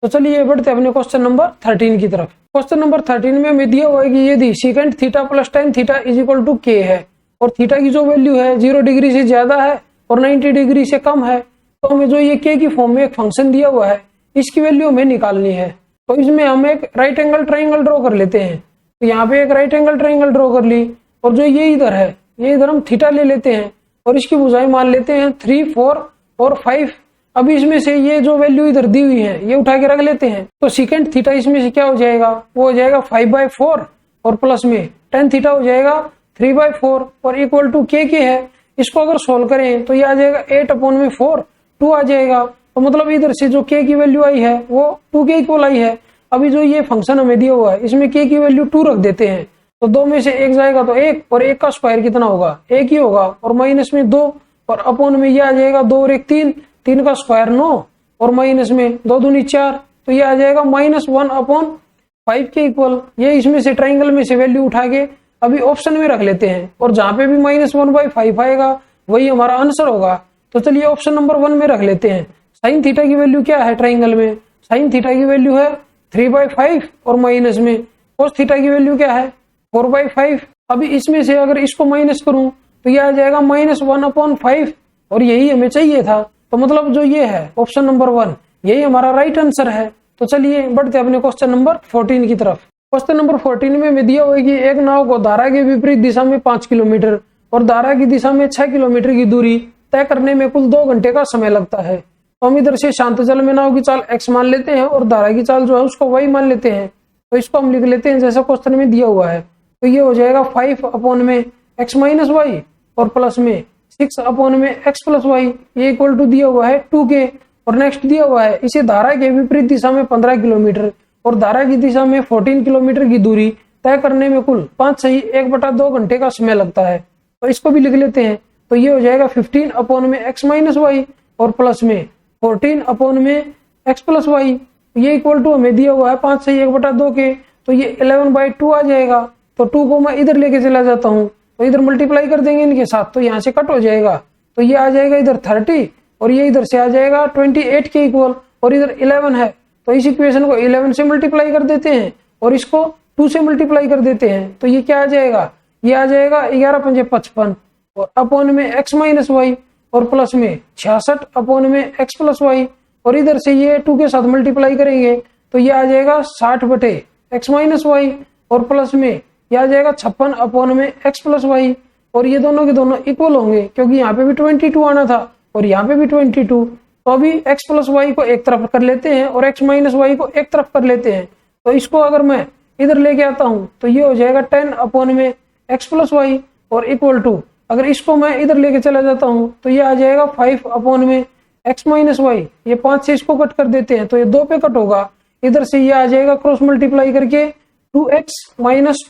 तो चलिए बढ़ते अपने क्वेश्चन नंबर 13 की तरफ। क्वेश्चन नंबर 13 में हमें दिया हुआ है कि यदि second theta plus tan theta is equal to k है और थीटा की जो वैल्यू है 0 डिग्री से ज्यादा है और 90 डिग्री से कम है, तो हमें जो ये k की फॉर्म में एक फंक्शन दिया हुआ है इसकी वैल्यू हमें निकालनी है। तो इसमें हम एक राइट एंगल ट्राइंगल ड्रॉ कर लेते हैं। तो यहाँ पे एक राइट एंगल ट्राइंगल ड्रॉ कर ली और जो ये इधर है ये इधर हम थीटा ले लेते हैं और इसकी भुजाएं मान लेते हैं 3, 4 और 5। अभी इसमें से ये जो वैल्यू इधर दी हुई है ये उठा के रख लेते हैं। तो सेकंड थीटा इसमें से क्या हो जाएगा, वो हो जाएगा 5/4 और प्लस में tan थीटा हो जाएगा 3/4 और इक्वल टू k है। इसको अगर सोल्व करें तो ये आ जाएगा 8/4 2 आ जाएगा। तो मतलब इधर से जो k की वैल्यू आई है वो 2 के इक्वल आई है। अभी जो ये फंक्शन हमें दिया हुआ है इसमें k की वैल्यू 2 रख देते हैं, तो 2 में से 1 जाएगा तो 1, और 1 का स्क्वायर कितना होगा, 1 ही होगा, और माइनस में 2, और अपॉन में ये आ जाएगा 2 और 1 3, 3 का स्क्वायर 9, और माइनस में 2 दूनी 4, तो ये आ जाएगा -1/5 के इक्वल। ये इसमें से ट्राइंगल में से वैल्यू उठा के अभी ऑप्शन में रख लेते हैं, और जहां पे भी -1/5 आएगा वही हमारा आंसर होगा। तो चलिए ऑप्शन नंबर 1 में रख लेते हैं। साइन थीटा की वैल्यू क्या है ट्राइंगल में, साइन थीटा की वैल्यू है 3/5, और माइनस में कोस थीटा की वैल्यू क्या है 4/5। अभी इसमें से अगर इसको माइनस करूं तो ये आ जाएगा -1/5, और यही हमें चाहिए था। तो मतलब जो ये है ऑप्शन नंबर 1 यही हमारा राइट आंसर है। तो चलिए बढ़ते अपने क्वेश्चन नंबर 14 की तरफ। क्वेश्चन नंबर 14 में दिया हुआ है कि एक नाव को धारा के विपरीत दिशा में 5 किलोमीटर और धारा की दिशा में 6 किलोमीटर की दूरी तय करने में कुल 2 घंटे का समय लगता है। तो हम इधर से शांत जल में नाव की चाल x मान लेते हैं और धारा की चाल जो है उसको y मान लेते हैं। तो इसको हम लिख लेते हैं जैसा क्वेश्चन में दिया हुआ है। तो ये हो जाएगा 5/x - y और प्लस में 6/x + y, ये इक्वल टू दिया हुआ है 2k। और नेक्स्ट दिया हुआ है इसे धारा के विपरीत दिशा में 15 किलोमीटर और धारा की दिशा में 14 किलोमीटर की दूरी तय करने में कुल 5 सही 1/2 घंटे का समय लगता है। तो इसको भी लिख लेते हैं। तो ये हो जाएगा 15/x - y और प्लस में 14/x + y, ये इक्वल टू हमें दिया हुआ है 5 सही 1/2 के। तो ये 11/2 आ जाएगा। तो 2 को मैं इधर लेके चला जाता हूँ, तो इधर मल्टीप्लाई कर देंगे इनके साथ, तो यहाँ से कट हो जाएगा। तो ये आ जाएगा इधर 30, और ये इधर से आ जाएगा 28 के इक्वल, और इधर 11 है। तो इस इक्वेशन को 11 से मल्टीप्लाई कर देते हैं और इसको 2 से मल्टीप्लाई कर देते हैं। तो ये क्या आ जाएगा, ये आ जाएगा 11×5 = 55, और अपॉन में x - y और प्लस में 66/x + y, और इधर से ये 2 के साथ मल्टीप्लाई करेंगे तो ये आ जाएगा 60/x - y और प्लस में ये आ जाएगा 56/x + y, और ये दोनों के दोनों इक्वल होंगे क्योंकि यहाँ पे भी 22 आना था और यहाँ पे भी 22। तो अभी x + y को एक तरफ कर लेते हैं और x - y को एक तरफ कर लेते हैं। तो इसको अगर मैं इधर लेके आता हूँ तो ये हो जाएगा 10/x + y और इक्वल टू, अगर इसको मैं इधर लेके चला जाता हूँ तो ये आ जाएगा 5/x - y। ये 5 से इसको कट कर देते हैं तो ये 2 पे कट होगा। इधर से ये आ जाएगा क्रॉस मल्टीप्लाई करके 2x -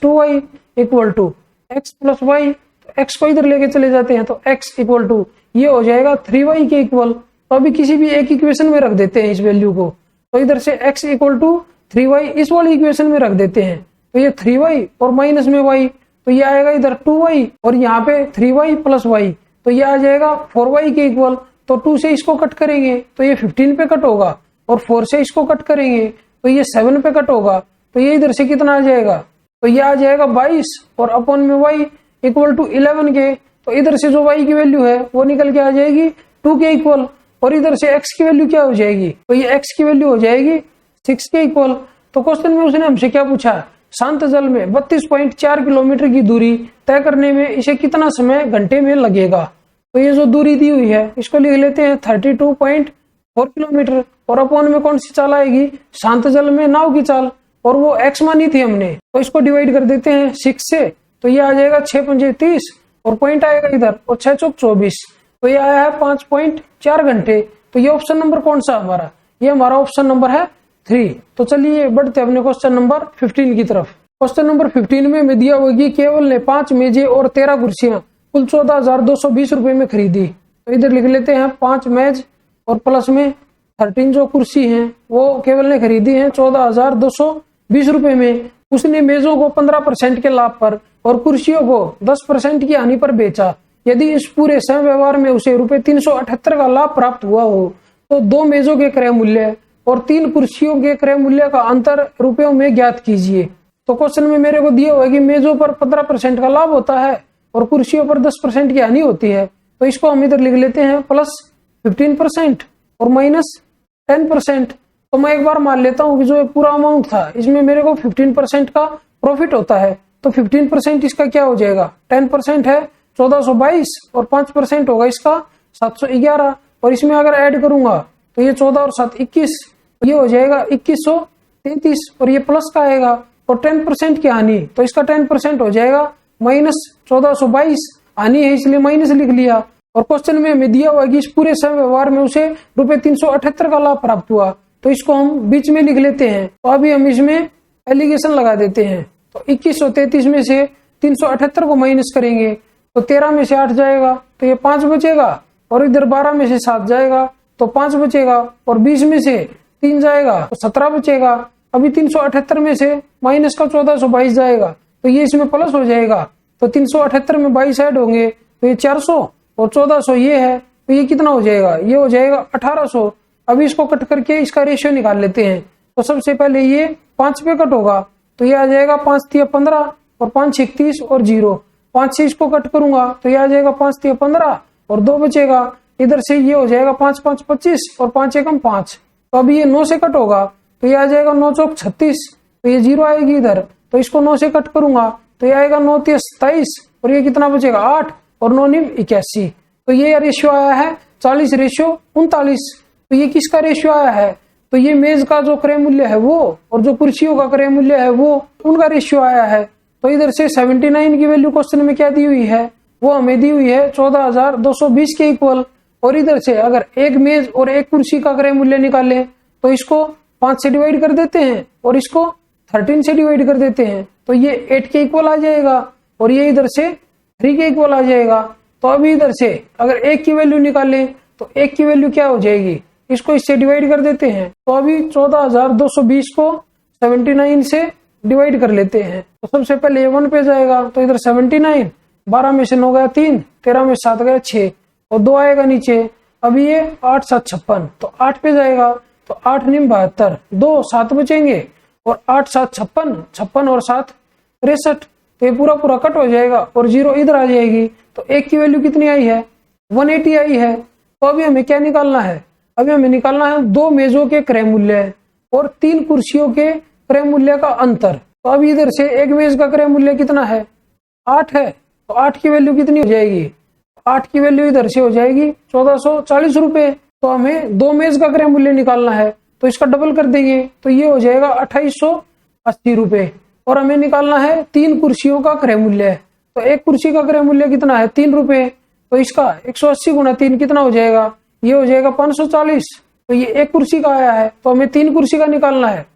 2y equal to x + y। तो x को इधर लेके चले जाते हैं तो x इक्वल टू ये हो जाएगा 3y के इक्वल। तो अभी किसी भी एक इक्वेशन में रख देते हैं इस वैल्यू को। तो इधर से x इक्वल टू 3y इस वाली इक्वेशन में रख देते हैं। तो ये 3y और माइनस में y, तो ये आएगा इधर 2y और यहाँ पे 3y + y, तो ये आ जाएगा 4y के इक्वल। तो 2 से इसको कट करेंगे तो ये 15 पे कट होगा, और 4 से इसको कट करेंगे तो ये 7 पे कट होगा। तो ये इधर से कितना आ जाएगा, तो ये आ जाएगा 22 और अपॉन में y इक्वल टू 11 के। तो इधर से जो y की वैल्यू है वो निकल के आ जाएगी 2 के इक्वल, और इधर से x की वैल्यू क्या हो जाएगी, तो ये x की वैल्यू हो जाएगी 6 के इक्वल। तो क्वेश्चन में उसने हमसे क्या पूछा, शांत जल में 32.4 किलोमीटर की दूरी तय करने में इसे कितना समय घंटे में लगेगा। तो ये जो दूरी दी हुई है इसको लिख लेते हैं 32.4 किलोमीटर, और अपॉन में कौन सी चाल आएगी, शांत जल में नाव की चाल, और वो x मानी थी हमने। तो इसको डिवाइड कर देते हैं 6 से, तो ये आ जाएगा 6×5 = 30 और पॉइंट आएगा इधर, और 6×4 = 24। तो ये आया है 5.4 घंटे। तो ये ऑप्शन नंबर कौन सा हमारा, ये हमारा ऑप्शन नंबर है 3। तो चलिए बढ़ते अपने क्वेश्चन नंबर 15 की तरफ। क्वेश्चन नंबर 15 में दिया हुआ कि केवल ने 5 मेजें और 13 कुर्सियां कुल 14,220 रुपए में खरीदी। तो इधर लिख लेते हैं 5 मेज और प्लस में 13 जो कुर्सी हैं वो केवल ने खरीदी है 14,220 रुपए में। उसने मेजों को 15% के लाभ पर और कुर्सियों को 10% की हानि पर बेचा। यदि इस पूरे व्यवहार में उसे रुपए 378 का लाभ प्राप्त हुआ हो तो 2 मेजों के क्रय मूल्य और 3 कुर्सियों के क्रय मूल्य का अंतर रुपयों में ज्ञात कीजिए। तो क्वेश्चन में मेरे को दिया हुआ है कि मेजों पर 15% का लाभ होता है और कुर्सियों पर 10% की हानि होती है। तो इसको हम इधर लिख लेते हैं +15% और -10%। तो मैं एक बार मान लेता हूँ कि जो पूरा अमाउंट था इसमें मेरे को 15% का प्रॉफिट होता है। तो 15% इसका क्या हो जाएगा, 10% है 1422 और 5% होगा इसका 711, और इसमें अगर ऐड करूंगा तो ये 14 और 7 21, ये हो जाएगा 2133, और ये प्लस का आएगा, और 10% की हानि तो इसका 10% हो जाएगा -1422। हानि है इसलिए माइनस लिख लिया, और क्वेश्चन में हमें दिया हुआ है कि इस पूरे समय व्यवहार में उसे ₹378 का लाभ प्राप्त हुआ। तो इसको हम बीच में लिख लेते हैं। तो अभी हम इसमें एलिगेशन लगा देते हैं। तो 2133 में से 378 को माइनस करेंगे तो 13 में से 8 जाएगा तो ये 5 बचेगा, और इधर 12 में से 7 जाएगा तो 5 बचेगा, और 20 में से 3 जाएगा तो 17 बचेगा। अभी 378 में से माइनस का 1422 जाएगा तो ये इसमें प्लस हो जाएगा। तो 378 में 22 ऐड होंगे तो ये 400, और 1400 ये है तो ये कितना हो जाएगा, ये हो जाएगा 1800। अभी इसको कट करके इसका रेशियो निकाल लेते हैं। तो सबसे पहले ये 5 पे कट होगा तो ये आ जाएगा 5 तिया 15 और 5 31 और 0। 5 से इसको कट करूंगा तो ये आ जाएगा 5 तिया 15 और 2 बचेगा। इधर से ये हो जाएगा 5 5 25 और 5 एकम 5। तो अभी ये 9 से कट होगा तो ये आ जाएगा 9 चौक 36, तो ये 0 आएगी इधर। तो इसको 9 से कट करूंगा तो ये आएगा 9 तिया 27 और ये कितना बचेगा 8 और 9 निम 81। तो ये रेशियो आया है 40 रेशियो 39। तो ये किसका रेशियो आया है, तो ये मेज का जो क्रय मूल्य है वो और जो कुर्सियों का क्रय मूल्य है वो उनका रेशियो आया है। तो इधर से 79 की वैल्यू क्वेश्चन में क्या दी हुई है, वो हमें दी हुई है 14,220 के इक्वल। और इधर से अगर एक मेज और एक कुर्सी का क्रय मूल्य निकाले तो इसको 5 से डिवाइड कर देते हैं और इसको 13 से डिवाइड कर देते हैं तो ये 8 के इक्वल आ जाएगा, और ये इधर से 3 के इक्वल आ जाएगा। तो अभी इधर से अगर एक की वैल्यू निकालें तो एक की वैल्यू क्या हो जाएगी, इसको इससे डिवाइड कर देते हैं। तो अभी 14,220 को 79 से डिवाइड कर लेते हैं। तो सबसे पहले ये 1 पे जाएगा तो इधर 79, 12 में से 9 गया 3, 13 में 7 गया 6 और 2 आएगा नीचे। अभी ये 8 7 56 तो 8 पे जाएगा तो 8 निम 72, 2 7 बचेंगे और 8 7 56, 56 और 7 63। तो ये पूरा पूरा कट हो जाएगा और 0 इधर आ जाएगी। तो एक की वैल्यू कितनी आई है, 180 आई है। तो अभी हमें क्या निकालना है, अभी हमें निकालना है 2 मेजों के क्रय मूल्य और 3 कुर्सियों के क्रय मूल्य का अंतर। तो अभी इधर से एक मेज का क्रय मूल्य कितना है, 8 है। तो 8 की वैल्यू कितनी हो जाएगी, 8 की वैल्यू इधर से हो जाएगी 1440 रुपए। तो हमें 2 मेज का क्रय मूल्य निकालना है तो इसका डबल कर देंगे तो ये हो जाएगा 2880 रुपए। और हमें निकालना है 3 कुर्सियों का क्रय मूल्य। तो एक कुर्सी का क्रय मूल्य कितना है, 3 रुपए। तो इसका 180 गुना 3 कितना हो जाएगा, ये हो जाएगा 540। तो ये एक कुर्सी का आया है तो हमें 3 कुर्सी का निकालना है,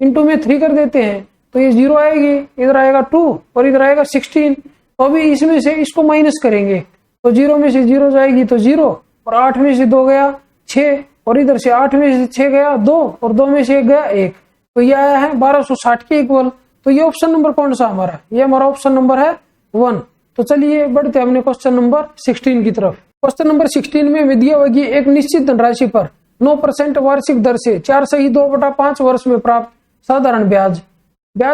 इंटू में 3 कर देते हैं तो ये 0 आएगी, इधर आएगा 2 और इधर आएगा 16। तो अभी इसमें से इसको माइनस करेंगे तो 0 में से 0 जाएगी तो 0, और 8 में से 2 गया 6, और इधर से 8 में से 6 गया 2 और 2 में से 1 गया 1। तो ये आया है 1260 के इक्वल। तो ये ऑप्शन नंबर कौन सा हमारा, ये हमारा ऑप्शन नंबर है 1। तो चलिए बढ़ते हैं अपने क्वेश्चन नंबर 16 की तरफ। क्वेश्चन नंबर 16 में हमें दिया हुआ कि एक निश्चित धनराशि पर 9% वार्षिक दर से 4/2/5 वर्ष में प्राप्त साधारण ब्याज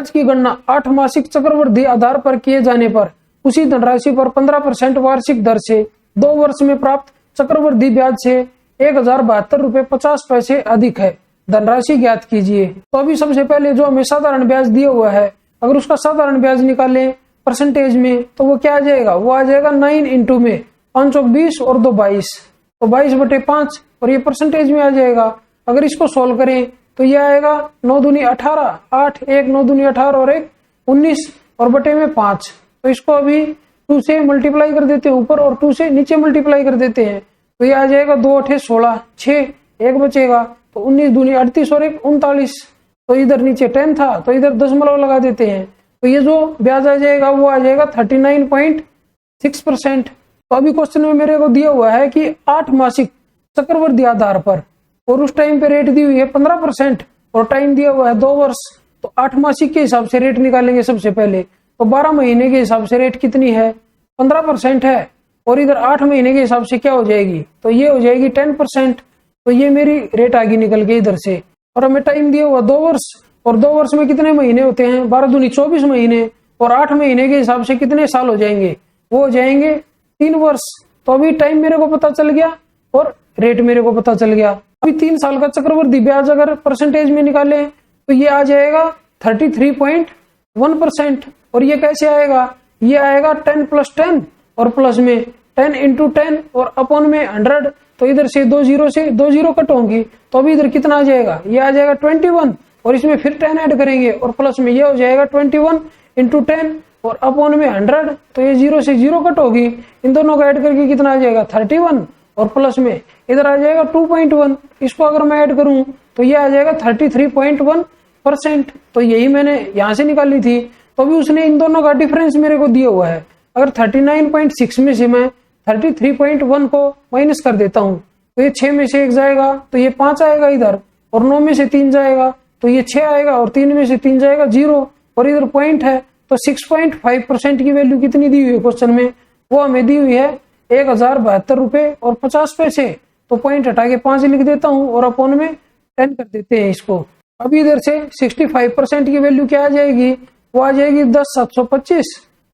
की गणना 8 मासिक चक्रवृद्धि आधार पर किए जाने पर उसी धनराशि पर 15% वार्षिक दर से 2 वर्ष में प्राप्त चक्रवृद्धि ब्याज से 1072 रुपए 50 पैसे अधिक है, धनराशि ज्ञात कीजिए। तो अभी सबसे पहले जो हमें साधारण ब्याज दिया हुआ है, अगर उसका साधारण ब्याज निकालें परसेंटेज में तो वो क्या आ जाएगा, वो आ जाएगा 9 इंटू में 5 चौक 20 और 2 22, तो 22/5 और ये परसेंटेज में आ जाएगा। अगर इसको सोल्व करें तो ये आएगा 9 दूनी 18, 8 1 9 दूनी 18 और 1 19 और बटे में 5। तो इसको अभी 2 से मल्टीप्लाई कर देते हैं ऊपर और 2 से नीचे मल्टीप्लाई कर देते हैं तो ये आ जाएगा 2 8 16, 6 1 बचेगा तो 19 दूनी 38 और 1 39। तो इधर नीचे 10 था तो इधर दशमलव लगा देते हैं तो ये जो ब्याज आ जाएगा वो आ जाएगा 39.6%। तो अभी क्वेश्चन में मेरे को दिया हुआ है कि 8 मासिक चक्रवृद्धि आधार पर, और उस टाइम पे रेट दी हुई है 15% और टाइम दिया हुआ है 2 वर्ष। तो 8 मासिक के हिसाब से रेट निकालेंगे सबसे पहले। तो 12 महीने के हिसाब से रेट कितनी है, 15% है, और इधर 8 महीने के हिसाब से क्या हो जाएगी, तो ये हो जाएगी 10%। तो ये मेरी रेट आगे निकल के इधर से। और हमें टाइम दिया हुआ 2 वर्ष, और 2 वर्ष में कितने महीने होते हैं, 12 दूनी 24 महीने, और 8 महीने के हिसाब से कितने साल हो जाएंगे, वो हो जाएंगे 3 वर्ष। तो अभी टाइम मेरे को पता चल गया और रेट मेरे को पता चल गया। अभी 3 साल का चक्रवृद्धि ब्याज अगर परसेंटेज में निकाले तो ये आ जाएगा 33.1%। और ये कैसे आएगा, ये आएगा 10 + 10 और प्लस में 10 × 10 और अपॉन में 100। तो इधर से 2 0 से 2 0 कट होंगी तो अभी इधर कितना आ जाएगा, ये आ जाएगा 21, और इसमें फिर 10 ऐड करेंगे और प्लस में ये हो जाएगा 21 × 10 और अपॉन में 100, तो ये 0 से 0 कट होगी। इन दोनों का ऐड करके कितना आ जाएगा 31, और प्लस में इधर आ जाएगा 2.1। इसको अगर मैं ऐड करूं तो ये आ जाएगा 33.1%। तो यही मैंने यहाँ से निकाली थी। तो अभी उसने इन दोनों का डिफरेंस मेरे को दिया हुआ है। अगर 39.6 में से मैं 33.1 को माइनस कर देता हूँ तो ये 6 में से 1 जाएगा, तो ये 5 आएगा इधर, और 9 में से 3 जाएगा तो ये 6 आएगा, और 3 में से 3 जाएगा 0, और इधर पॉइंट है। तो 6.5% की वैल्यू कितनी दी हुई है क्वेश्चन में, वो हमें दी हुई है 1072 रुपए और 50 पैसे। तो पॉइंट हटा के 5 लिख देता हूँ और अपॉन में 10 कर देते हैं इसको। अभी इधर से 65% की वैल्यू क्या आ जाएगी, वो आ जाएगी 10,725,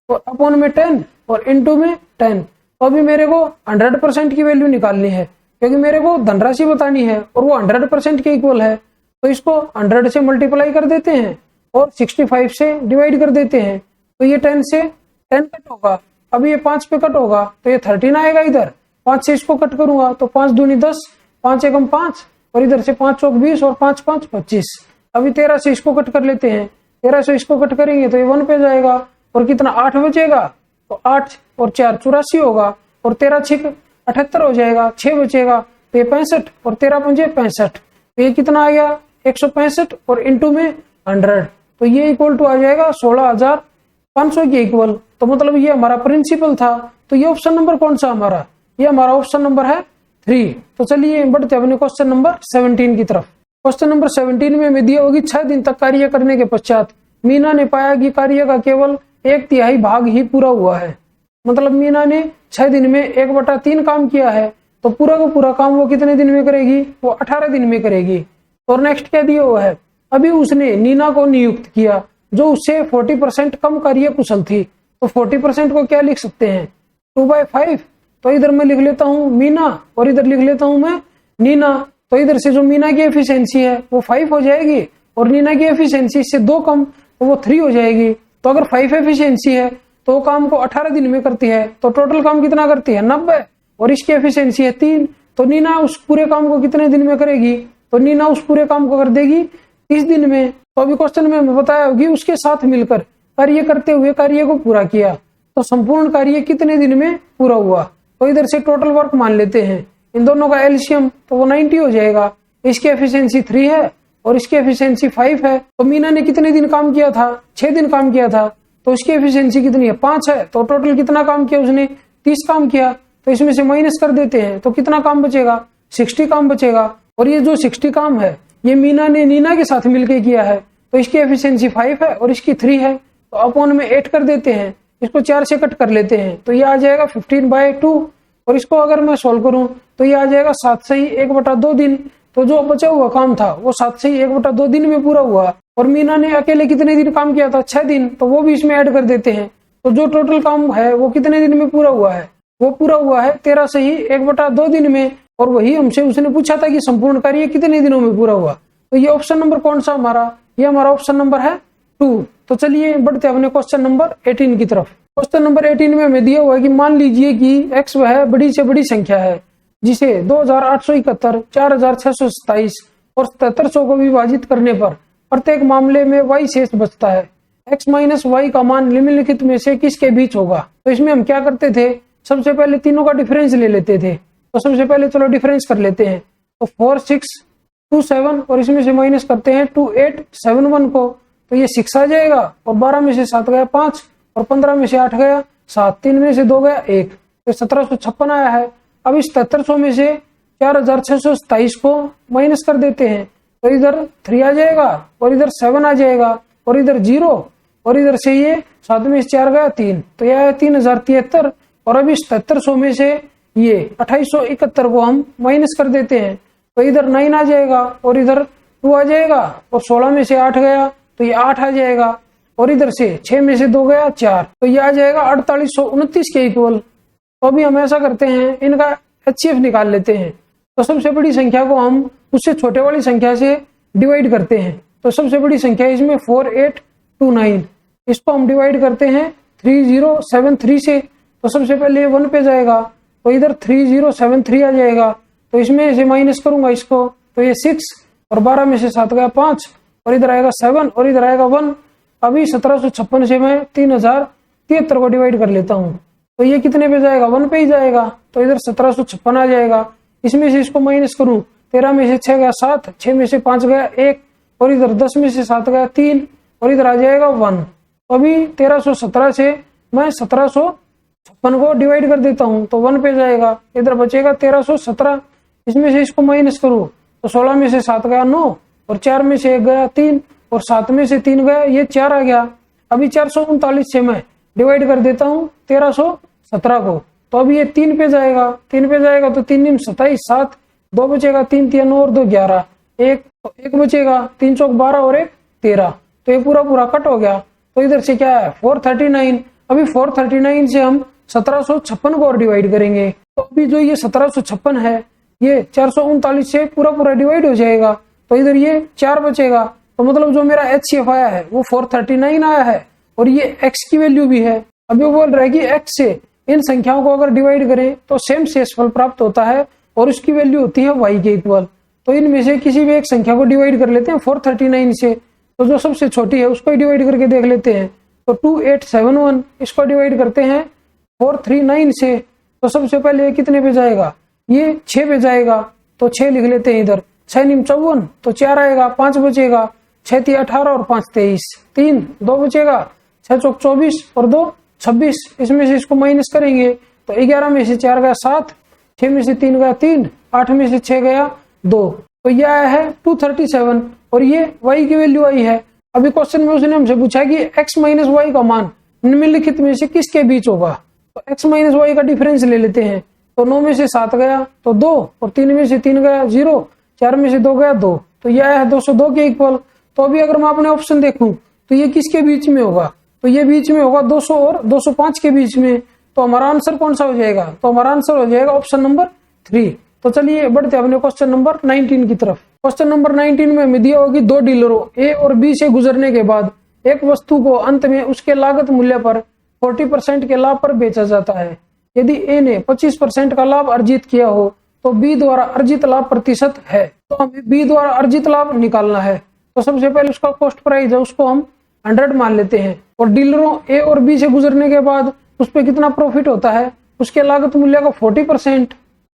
और अपॉन में 10 और इनटू में 10। तो अभी मेरे को 100% की वैल्यू निकालनी है, क्योंकि मेरे को धनराशि बतानी है और वो 100% के इक्वल है। तो इसको 100 से मल्टीप्लाई कर देते हैं और 65 से डिवाइड कर देते हैं। तो ये 10 से 10 कट होगा, अभी ये 5 पे कट होगा तो ये 13 आएगा इधर। 5 से इसको कट करूंगा तो 5 दूनी 10, 5 एकम 5, और इधर से 5 चौक 20 और 5 5 25। अभी 13 से इसको कट कर लेते हैं। 13 से इसको कट करेंगे तो ये 1 पे जाएगा, और कितना 8 बचेगा, तो 8 और 4 84 होगा, और 13 6 78 हो जाएगा, 6 बचेगा तो ये 65, और 13 पंजे 65। तो ये कितना आ गया 165, और इंटू में 100, तो ये इक्वल टू आ जाएगा 16,500 के इक्वल। तो मतलब ये हमारा प्रिंसिपल था। तो ये ऑप्शन नंबर कौन सा हमारा, ये हमारा ऑप्शन नंबर है 3। तो चलिए बढ़ते अपने क्वेश्चन नंबर 17 की तरफ। क्वेश्चन नंबर 17 में हमें दिया होगी 6 दिन तक कार्य करने के पश्चात मीना ने पाया कि कार्य का केवल 1/3 भाग ही पूरा हुआ है। मतलब मीना ने 6 दिन में 1/3 काम किया है, तो पूरा का पूरा काम वो कितने दिन में करेगी, वो 18 दिन में करेगी। और नेक्स्ट क्या दिया हुआ है, अभी उसने नीना को नियुक्त किया जो उससे 40% कम कार्य कुशल थी। तो 40% को क्या लिख सकते हैं 2/5। तो इधर मैं लिख लेता हूँ मीना और इधर लिख लेता हूँ मैं नीना। तो इधर से जो मीना की एफिशिएंसी है वो 5 हो जाएगी, और नीना की एफिशिएंसी इससे 2 कम तो वो 3 हो जाएगी। तो अगर 5 एफिशिएंसी है तो काम को 18 दिन में करती है, तो टोटल काम कितना करती है 90, और इसकी एफिशिएंसी है 3। तो नीना उस पूरे काम को कितने दिन में करेगी, तो नीना उस पूरे काम को कर देगी 30 दिन में। तो अभी क्वेश्चन में हमें बताया होगी उसके साथ मिलकर कार्य करते हुए कार्य को पूरा किया, तो संपूर्ण कार्य कितने दिन में पूरा हुआ। तो इधर से टोटल वर्क मान लेते हैं, इन दोनों का एलसीएम तो वो 90 हो जाएगा। इसकी एफिशिएंसी 3 है और इसकी एफिशिएंसी 5 है। तो मीना ने कितने दिन काम किया था, 6 दिन काम किया था, तो उसकी एफिशिएंसी कितनी है 5 है। तो टोटल कितना काम किया उसने 30 काम किया। तो इसमें से माइनस कर देते हैं तो कितना काम बचेगा 60 काम बचेगा। और ये जो 60 काम है ये मीना ने नीना के साथ मिलकर किया है, तो इसकी एफिशिएंसी 5 है और इसकी 3 है। तो अपॉन में 8 कर देते हैं, इसको 4 से कट कर लेते हैं तो ये आ जाएगा 15/2। और इसको अगर मैं सॉल्व करूं तो ये आ जाएगा 7 से ही 1/2 दिन। तो जो बचा हुआ काम था वो 7 से ही 1/2 दिन में पूरा हुआ। और मीना ने अकेले कितने दिन काम किया था 6 दिन, तो वो भी इसमें ऐड कर देते हैं। तो जो टोटल काम है वो कितने दिन में पूरा हुआ है, वो पूरा हुआ है 13 से ही 1/2 दिन में। और वही हमसे उसने पूछा था कि संपूर्ण कार्य कितने दिनों में पूरा हुआ। तो ये ऑप्शन नंबर कौन सा हमारा, ये हमारा ऑप्शन नंबर है 2। तो चलिए बढ़ते अपने क्वेश्चन नंबर 18 की तरफ। क्वेश्चन नंबर 18 में हमें दिया हुआ है कि मान लीजिए कि x वह बड़ी से बड़ी संख्या है जिसे 2871, 4627 और 7700 को विभाजित करने पर प्रत्येक मामले में y शेष बचता है। x माइनस वाई का मान निम्नलिखित में से किसके बीच होगा। तो इसमें हम क्या करते थे, सबसे पहले तीनों का डिफरेंस ले लेते थे। तो सबसे पहले चलो डिफरेंस कर लेते हैं। तो 4627 और इसमें से माइनस करते हैं 2871 को, तो ये 6 आ जाएगा। और 12 में से 7 गया 5, और 15 में से 8 गया 7, 3 में से 2 गया 1, तो 1756 आया है। अब इस 7700 में से 4627 को माइनस कर देते हैं, तो इधर 3 आ जाएगा और इधर 7 आ जाएगा और इधर 0, और इधर से ये 7 में से 4 गया 3, तो यह है 3073। और अब इस 7700 में से ये 2871 को हम माइनस कर देते हैं, तो इधर 9 आ जाएगा और इधर 2 आ जाएगा, और 16 में से 8 गया तो ये 8 आ जाएगा, और इधर से 6 में से 2 गया 4, तो ये आ जाएगा 4829 के इक्वल। तो अभी हम ऐसा करते हैं, इनका HCF निकाल लेते हैं। तो सबसे बड़ी संख्या को हम उससे छोटे वाली संख्या से डिवाइड करते हैं। तो सबसे बड़ी संख्या इसमें 4829, इसको हम डिवाइड करते हैं 3073 से। तो सबसे पहले 1 पे जाएगा, तो इधर 3073 आ जाएगा, तो इसमें से माइनस करूंगा इसको, तो ये 6, और 12 में से 7 गया 5, और इधर आएगा 7 और इधर आएगा 1। अभी 1756 से मैं 73 को डिवाइड कर लेता हूँ, तो ये कितने पे जाएगा, 1 पे ही जाएगा। तो इधर 1756 आ जाएगा। इसमें से इसको माइनस करूं, 13 में से 6 गया 7, 6 में से 5 गया 1, और इधर 10 में से 7 गया 3, और इधर आ जाएगा 1। तो अभी 1317 से मैं 1756 को डिवाइड कर देता हूँ, तो 1 पे जाएगा। इधर बचेगा 1317, इसमें से इसको माइनस करूँ तो 16 में से 7 गया 9, और 4 में से 1 गया 3, और 7 में से 3 गया, ये 4 आ गया। अभी 439 से मैं डिवाइड कर देता हूँ 1317 को, तो अभी ये 3 पे जाएगा। 3 पे जाएगा तो 3 × 27, 7, 2 बचेगा, 3 × 9 और 2 11, 1 बचेगा, 3 चौक 12 और 1 13, तो ये पूरा कट हो गया। तो इधर से क्या है 439। अभी 439 से हम 1756 को और डिवाइड करेंगे, तो अभी जो ये 1756 है ये 439 से पूरा डिवाइड हो जाएगा, तो इधर ये 4 बचेगा। तो मतलब जो मेरा HCF आया है वो 439 आया है, और ये x की वैल्यू भी है। अभी वो बोल रहा है कि x से इन संख्याओं को अगर डिवाइड करें तो सेम शेषफल प्राप्त होता है, और उसकी वैल्यू होती है y के इक्वल। तो इनमें से किसी भी एक संख्या को डिवाइड कर लेते हैं 439 से, तो जो सबसे छोटी है उसको डिवाइड करके देख लेते हैं। तो 2871 इसको डिवाइड करते हैं 439 से, तो सबसे पहले ये कितने पे जाएगा, ये 6 पे जाएगा। तो 6 लिख लेते हैं इधर, 6 × 54 तो 4 आएगा, 5 बचेगा, 6 × 18 और 5 × 23, 3 2 बचेगा, 6 चौक 24 और 2 26। इसमें से इसको माइनस करेंगे तो 11 में से 4 गया 7, 6 में से 3 गया 3, 8 में से 6 गया 2, तो यह आया है 237, और ये y की वैल्यू आई है। अभी क्वेश्चन में उसने हमसे पूछा कि x माइनस वाई का मान निम्नलिखित में से किसके बीच होगा, तो x माइनस वाई का डिफरेंस ले लेते हैं। तो 9 में से 7 गया तो 2, और 3 में से 3 गया 0, 4 में से 2 गया 2, तो यह है 202 के इक्वल। तो अभी अगर मैं अपने ऑप्शन देखूं तो ये किसके बीच में होगा, तो ये बीच में होगा 200 और 205 के बीच में। तो हमारा आंसर कौन सा हो जाएगा, तो हमारा आंसर हो जाएगा ऑप्शन नंबर 3। तो चलिए बढ़ते अपने क्वेश्चन नंबर 19 की तरफ। क्वेश्चन नंबर 19 में हमें दिया होगी 2 डीलरों ए और बी से गुजरने के बाद एक वस्तु को अंत में उसके लागत मूल्य पर 40% के लाभ पर बेचा जाता है। यदि ए ने 25% का लाभ अर्जित किया हो तो बी द्वारा अर्जित लाभ प्रतिशत है। तो हमें बी द्वारा अर्जित लाभ निकालना है, तो सबसे पहले उसका कॉस्ट प्राइस है उसको हम 100 मान लेते हैं, और डीलरों ए और बी से गुजरने के बाद उस पर कितना प्रॉफिट होता है, उसके लागत मूल्य का 40%,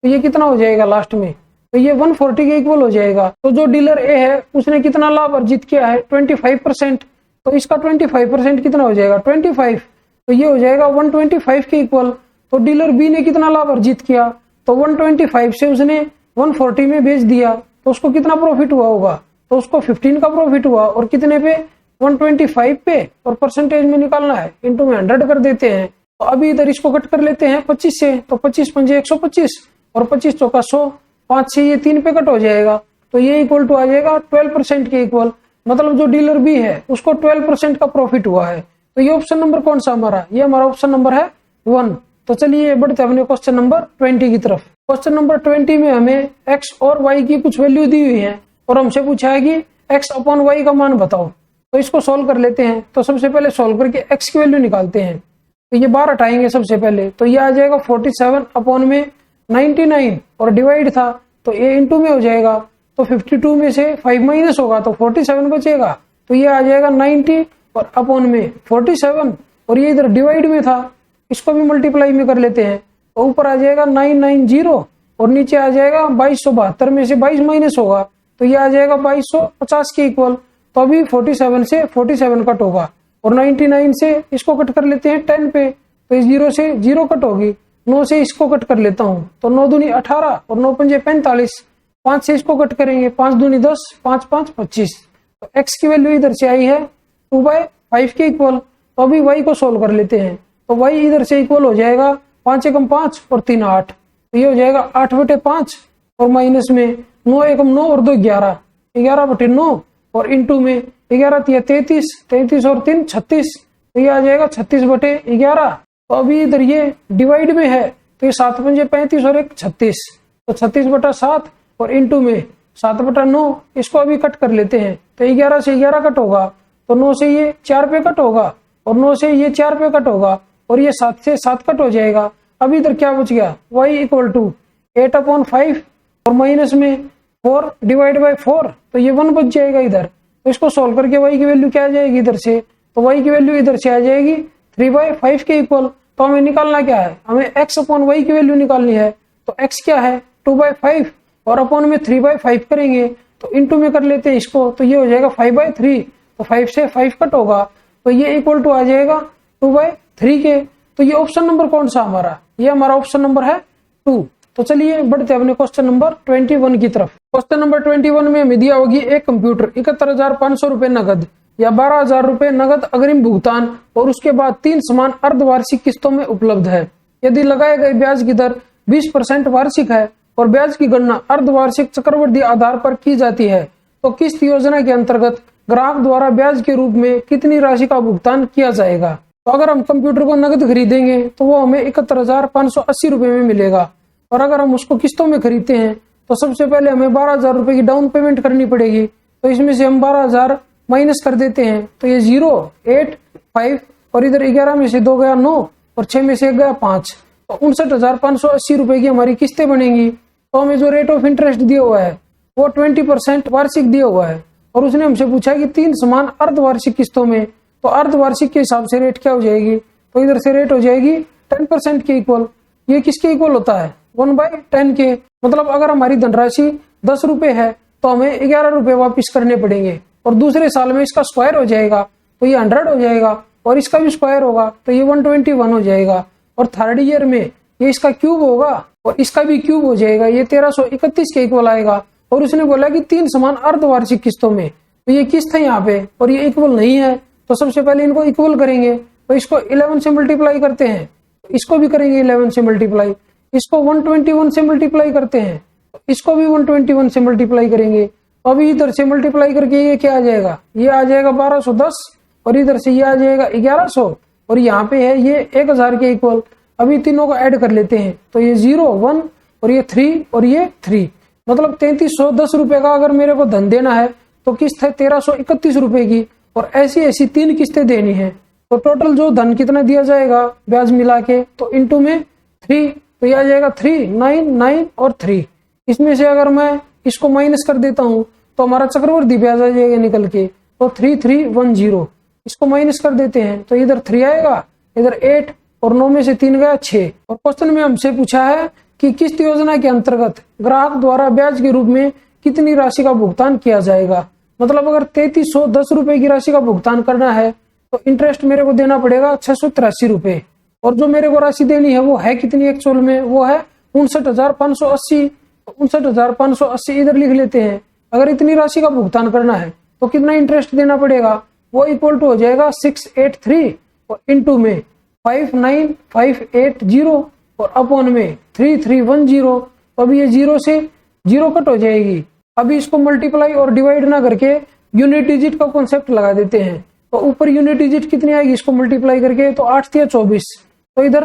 तो ये कितना हो जाएगा लास्ट में, तो ये 140 के इक्वल हो जाएगा। तो जो डीलर ए है उसने कितना लाभ अर्जित किया है 25%, तो इसका 25% कितना हो जाएगा 25, तो ये हो जाएगा 125 के इक्वल। तो डीलर बी ने कितना लाभ अर्जित किया, तो 125 से उसने 140 में बेच दिया, तो उसको कितना प्रॉफिट हुआ होगा, तो उसको 15 का प्रॉफिट हुआ, और कितने पे 125 पे, और परसेंटेज में निकालना है, इनटू में 100 कर देते हैं। तो अभी इधर इसको कट कर लेते हैं 25 से, तो 25 पंजे 125 और 25 चौका 100, 5 से ये 3 पे कट हो जाएगा, तो ये इक्वल टू आ जाएगा 12% के इक्वल। मतलब जो डीलर बी है उसको 12% का प्रॉफिट हुआ है। तो ये ऑप्शन नंबर कौन सा हमारा, ये हमारा ऑप्शन नंबर है 1। तो चलिए बढ़ते अपने क्वेश्चन नंबर 20 की तरफ। क्वेश्चन नंबर 20 में हमें x और y की कुछ वैल्यू दी हुई है, और हमसे पूछा है कि x/y का मान बताओ। तो इसको सोल्व कर लेते हैं। तो सबसे पहले सोल्व करके x की वैल्यू निकालते हैं, तो ये 12 हटाएंगे सबसे पहले, तो ये आ जाएगा 47/99, और डिवाइड था तो ये इंटू में हो जाएगा, तो 52 में से 5 माइनस होगा तो 47 बचेगा, तो ये आ जाएगा 90 और अपॉन में 47, और ये इधर डिवाइड में था, इसको भी मल्टीप्लाई में कर लेते हैं, तो ऊपर आ जाएगा 990, और नीचे आ जाएगा 2272 में से 22 माइनस होगा, तो ये आ जाएगा 2250 के इक्वल। तो अभी 47 से 47 कट होगा, और 99 से इसको कट कर लेते हैं 10 पे, तो इस 0 से 0 कट होगी, 9 से इसको कट कर लेता हूँ, तो 9 दूनी 18 और 9 पंजे 45, 5 से इसको कट करेंगे, 5 दूनी 10, 5 5 25। तो x की वैल्यू इधर से आई है 2/5 के इक्वल। तो अभी y को सोल्व कर लेते हैं, तो y इधर से इक्वल हो जाएगा 5 एकम 5 और 3 8, तो ये हो जाएगा 8/5, और माइनस में 9 एकम 9 और 2 11, 11/9, और इंटू में 11 × 33, 33 और 3 36, तो ये आ जाएगा 36/11। तो अभी इधर ये डिवाइड में है, तो ये 7 पंजे 35 और 1 36, तो 36/7, और इंटू में 7/9, इसको अभी कट कर लेते हैं, तो 11 से 11 कट होगा, तो 9 से ये 4 पे कट होगा, और 9 से ये 4 पे कट होगा, और ये 7 से 7 कट हो जाएगा। अभी इधर क्या बच गया, y = 8/5, और माइनस में 4/4, तो ये 1 बच जाएगा इधर। तो इसको सोल्व करके y की वैल्यू क्या आ जाएगी इधर से, तो y की वैल्यू इधर से आ जाएगी 3/5 के इक्वल। तो हमें निकालना क्या है, हमें x अपॉन y की वैल्यू निकालनी है। तो x क्या है 2/5 और अपॉन में 3/5 करेंगे तो इंटू में कर लेते हैं इसको, तो ये हो जाएगा 5/3। तो 5 से 5 कट होगा तो ये इक्वल टू आ जाएगा 2/3 के। तो ये ऑप्शन नंबर कौन सा हमारा, ये हमारा ऑप्शन नंबर है 2। तो चलिए बढ़ते हैं अपने क्वेश्चन नंबर 21 की तरफ। क्वेश्चन नंबर 21 में हमें दिया होगी एक कंप्यूटर 71,500 रुपए नगद या 12,000 रुपए नगद अग्रिम भुगतान और उसके बाद 3 समान अर्धवार्षिक किस्तों में उपलब्ध है। यदि लगाए गए ब्याज की दर 20% वार्षिक है और ब्याज की गणना अर्धवार्षिक चक्रवृद्धि आधार पर की जाती है तो किस्त योजना के अंतर्गत ग्राहक द्वारा ब्याज के रूप में कितनी राशि का भुगतान किया जाएगा। तो अगर हम कंप्यूटर को नगद खरीदेंगे तो वो हमें 71,580 रुपए में मिलेगा और अगर हम उसको किस्तों में खरीदते हैं तो सबसे पहले हमें 12,000 रुपए की डाउन पेमेंट करनी पड़ेगी। तो इसमें से हम 12,000 माइनस कर देते हैं तो ये 0, 8, 5 और इधर 11 में से 2 गया 9 और 6 में से 1 गया 5। तो 59,580 रुपए की हमारी किस्तें बनेंगी। तो हमें जो रेट ऑफ इंटरेस्ट दिया हुआ है वो 20% वार्षिक दिया हुआ है और उसने हमसे पूछा कि 3 समान अर्धवार्षिक किस्तों में, तो अर्धवार्षिक के हिसाब से रेट क्या हो जाएगी, तो इधर से रेट हो जाएगी 10% के इक्वल। ये किसके इक्वल होता है 1/10 के। मतलब अगर हमारी धनराशि 10 रुपए है तो हमें 11 रुपए वापिस करने पड़ेंगे और दूसरे साल में इसका स्क्वायर हो जाएगा तो ये 100 हो जाएगा और इसका भी स्क्वायर होगा तो ये 121 हो जाएगा और थर्ड ईयर में ये इसका क्यूब होगा और इसका भी क्यूब हो जाएगा, ये 1331 के इक्वल आएगा। और उसने बोला कि 3 समान अर्धवार्षिक किस्तों में, तो ये किस्त है यहाँ पे और ये इक्वल नहीं है तो सबसे पहले इनको इक्वल करेंगे। तो इसको 11 से मल्टीप्लाई करते हैं, इसको भी करेंगे 11 से मल्टीप्लाई, इसको 121 से मल्टीप्लाई करते हैं, इसको भी 121 से मल्टीप्लाई करेंगे। अभी इधर से मल्टीप्लाई करके ये क्या आ जाएगा, ये आ जाएगा 1210 और इधर से ये आ जाएगा 1100 और यहाँ पे है ये 1000 के इक्वल। अभी तीनों को ऐड कर लेते हैं तो ये 0, 1 और ये 3 और ये 3, मतलब 3310 रुपए का अगर मेरे को धन देना है तो किस्त है 1331 रुपए की और ऐसी ऐसी 3 किस्तें देनी है। तो टोटल जो धन कितना दिया जाएगा ब्याज मिला के तो इंटू में 3, तो यह आ जाएगा 3, 9, 9 और 3। इसमें से अगर मैं इसको माइनस कर देता हूं तो हमारा चक्रवृद्धि ब्याज आ जाएगा निकल के, तो 3310। इसको माइनस कर देते हैं तो इधर 3 आएगा, इधर 8 और 9 में से 3 गया 6। और क्वेश्चन में हमसे पूछा है कि किस्त योजना के अंतर्गत ग्राहक द्वारा ब्याज के रूप में कितनी राशि का भुगतान किया जाएगा। मतलब अगर 3310 रुपए की राशि का भुगतान करना है तो इंटरेस्ट मेरे को देना पड़ेगा 683 रुपए और जो मेरे को राशि देनी है वो है कितनी एक्चुअल में, वो है 59,580। 59,580 इधर लिख लेते हैं। अगर इतनी राशि का भुगतान करना है तो कितना इंटरेस्ट देना पड़ेगा, वो इक्वल टू हो जाएगा 683 और इंटू में 59580 और अपॉन में 3310। तो अभी ये 0 से 0 कट हो जाएगी। अभी इसको मल्टीप्लाई और डिवाइड ना करके यूनिट डिजिट का कॉन्सेप्ट लगा देते हैं। तो यूपर यूनिट डिजिट कितनी आएगी इसको मल्टीप्लाई करके, तो 8 या 24, तो इधर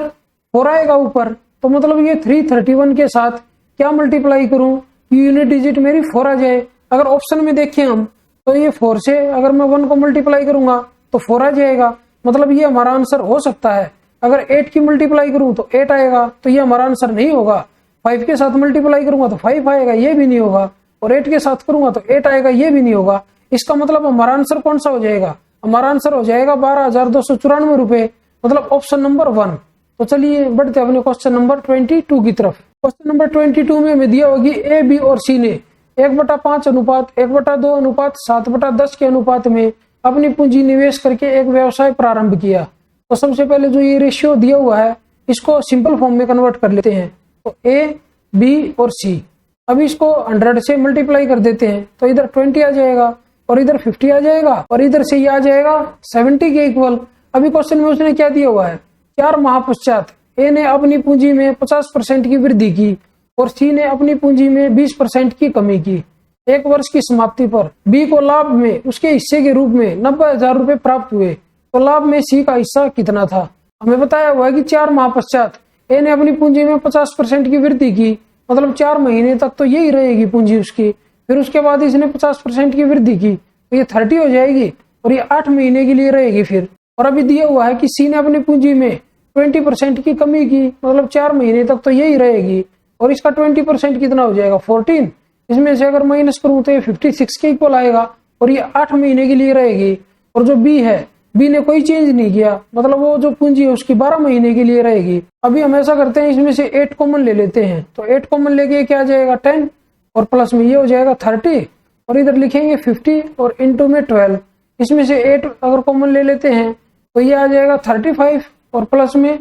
4 आएगा ऊपर। तो मतलब ये 331 के साथ क्या मल्टीप्लाई करूं कि यूनिट डिजिट मेरी 4 आ जाए। अगर ऑप्शन में देखें हम तो ये 4 से अगर मैं 1 को मल्टीप्लाई करूंगा तो 4 आ जाएगा, मतलब ये हमारा आंसर हो सकता है। अगर 8 की मल्टीप्लाई करूं तो 8 आएगा, तो ये हमारा आंसर नहीं होगा। 5 के साथ मल्टीप्लाई करूंगा तो 5 आएगा, ये भी नहीं होगा। और 8 के साथ करूंगा तो 8 आएगा, ये भी नहीं होगा। इसका मतलब हमारा आंसर कौन सा हो जाएगा, हमारा आंसर हो जाएगा 12,294 रुपए, मतलब ऑप्शन नंबर 1। तो चलिए बढ़ते अपने क्वेश्चन नंबर 22 की तरफ। क्वेश्चन नंबर 22 में हमें दिया होगी ए, बी और सी ने 1/5 अनुपात 1/2 अनुपात 7/10 के अनुपात में अपनी पूंजी निवेश करके एक व्यवसाय प्रारंभ किया। तो सबसे पहले जो ये रेशियो दिया हुआ है इसको सिंपल फॉर्म में कन्वर्ट कर लेते हैं। तो ए, बी और सी, अभी इसको 100 से मल्टीप्लाई कर देते हैं तो इधर 20 आ जाएगा और इधर 50 आ जाएगा और इधर से ये आ जाएगा 70 के इक्वल। अभी क्वेश्चन में उसने क्या दिया हुआ है, 4 माह पश्चात ए ने अपनी पूंजी में 50% की वृद्धि की और सी ने अपनी पूंजी में 20% की कमी की। 1 वर्ष की समाप्ति पर बी को लाभ में उसके हिस्से के रूप में 90,000 रुपए प्राप्त हुए, तो लाभ में सी का हिस्सा कितना था। हमें बताया हुआ है कि 4 माह पश्चात ए ने अपनी पूंजी में 50% की वृद्धि की, मतलब 4 महीने तक तो यही रहेगी पूंजी उसकी। फिर उसके बाद इसने 50% की वृद्धि की तो ये 30 हो जाएगी और ये 8 महीने के लिए रहेगी फिर। और अभी दिया हुआ है कि सी ने अपनी पूंजी में 20% की कमी की, मतलब 4 महीने तक तो यही रहेगी और इसका 20% कितना हो जाएगा 14। इसमें से अगर माइनस करूं तो ये 56 के इक्वल आएगा और ये 8 महीने के लिए रहेगी। और जो बी है, बी ने कोई चेंज नहीं किया, मतलब वो जो पूंजी है उसकी 12 महीने के लिए रहेगी। अभी हम ऐसा करते हैं, इसमें से 8 कॉमन ले लेते हैं, तो 8 कॉमन लेके क्या आ जाएगा 10 और प्लस में ये हो जाएगा 30 और इधर लिखेंगे 50 और इनटू में 12। इसमें से 8 अगर कॉमन ले लेते हैं तो ये आ जाएगा 35 और प्लस में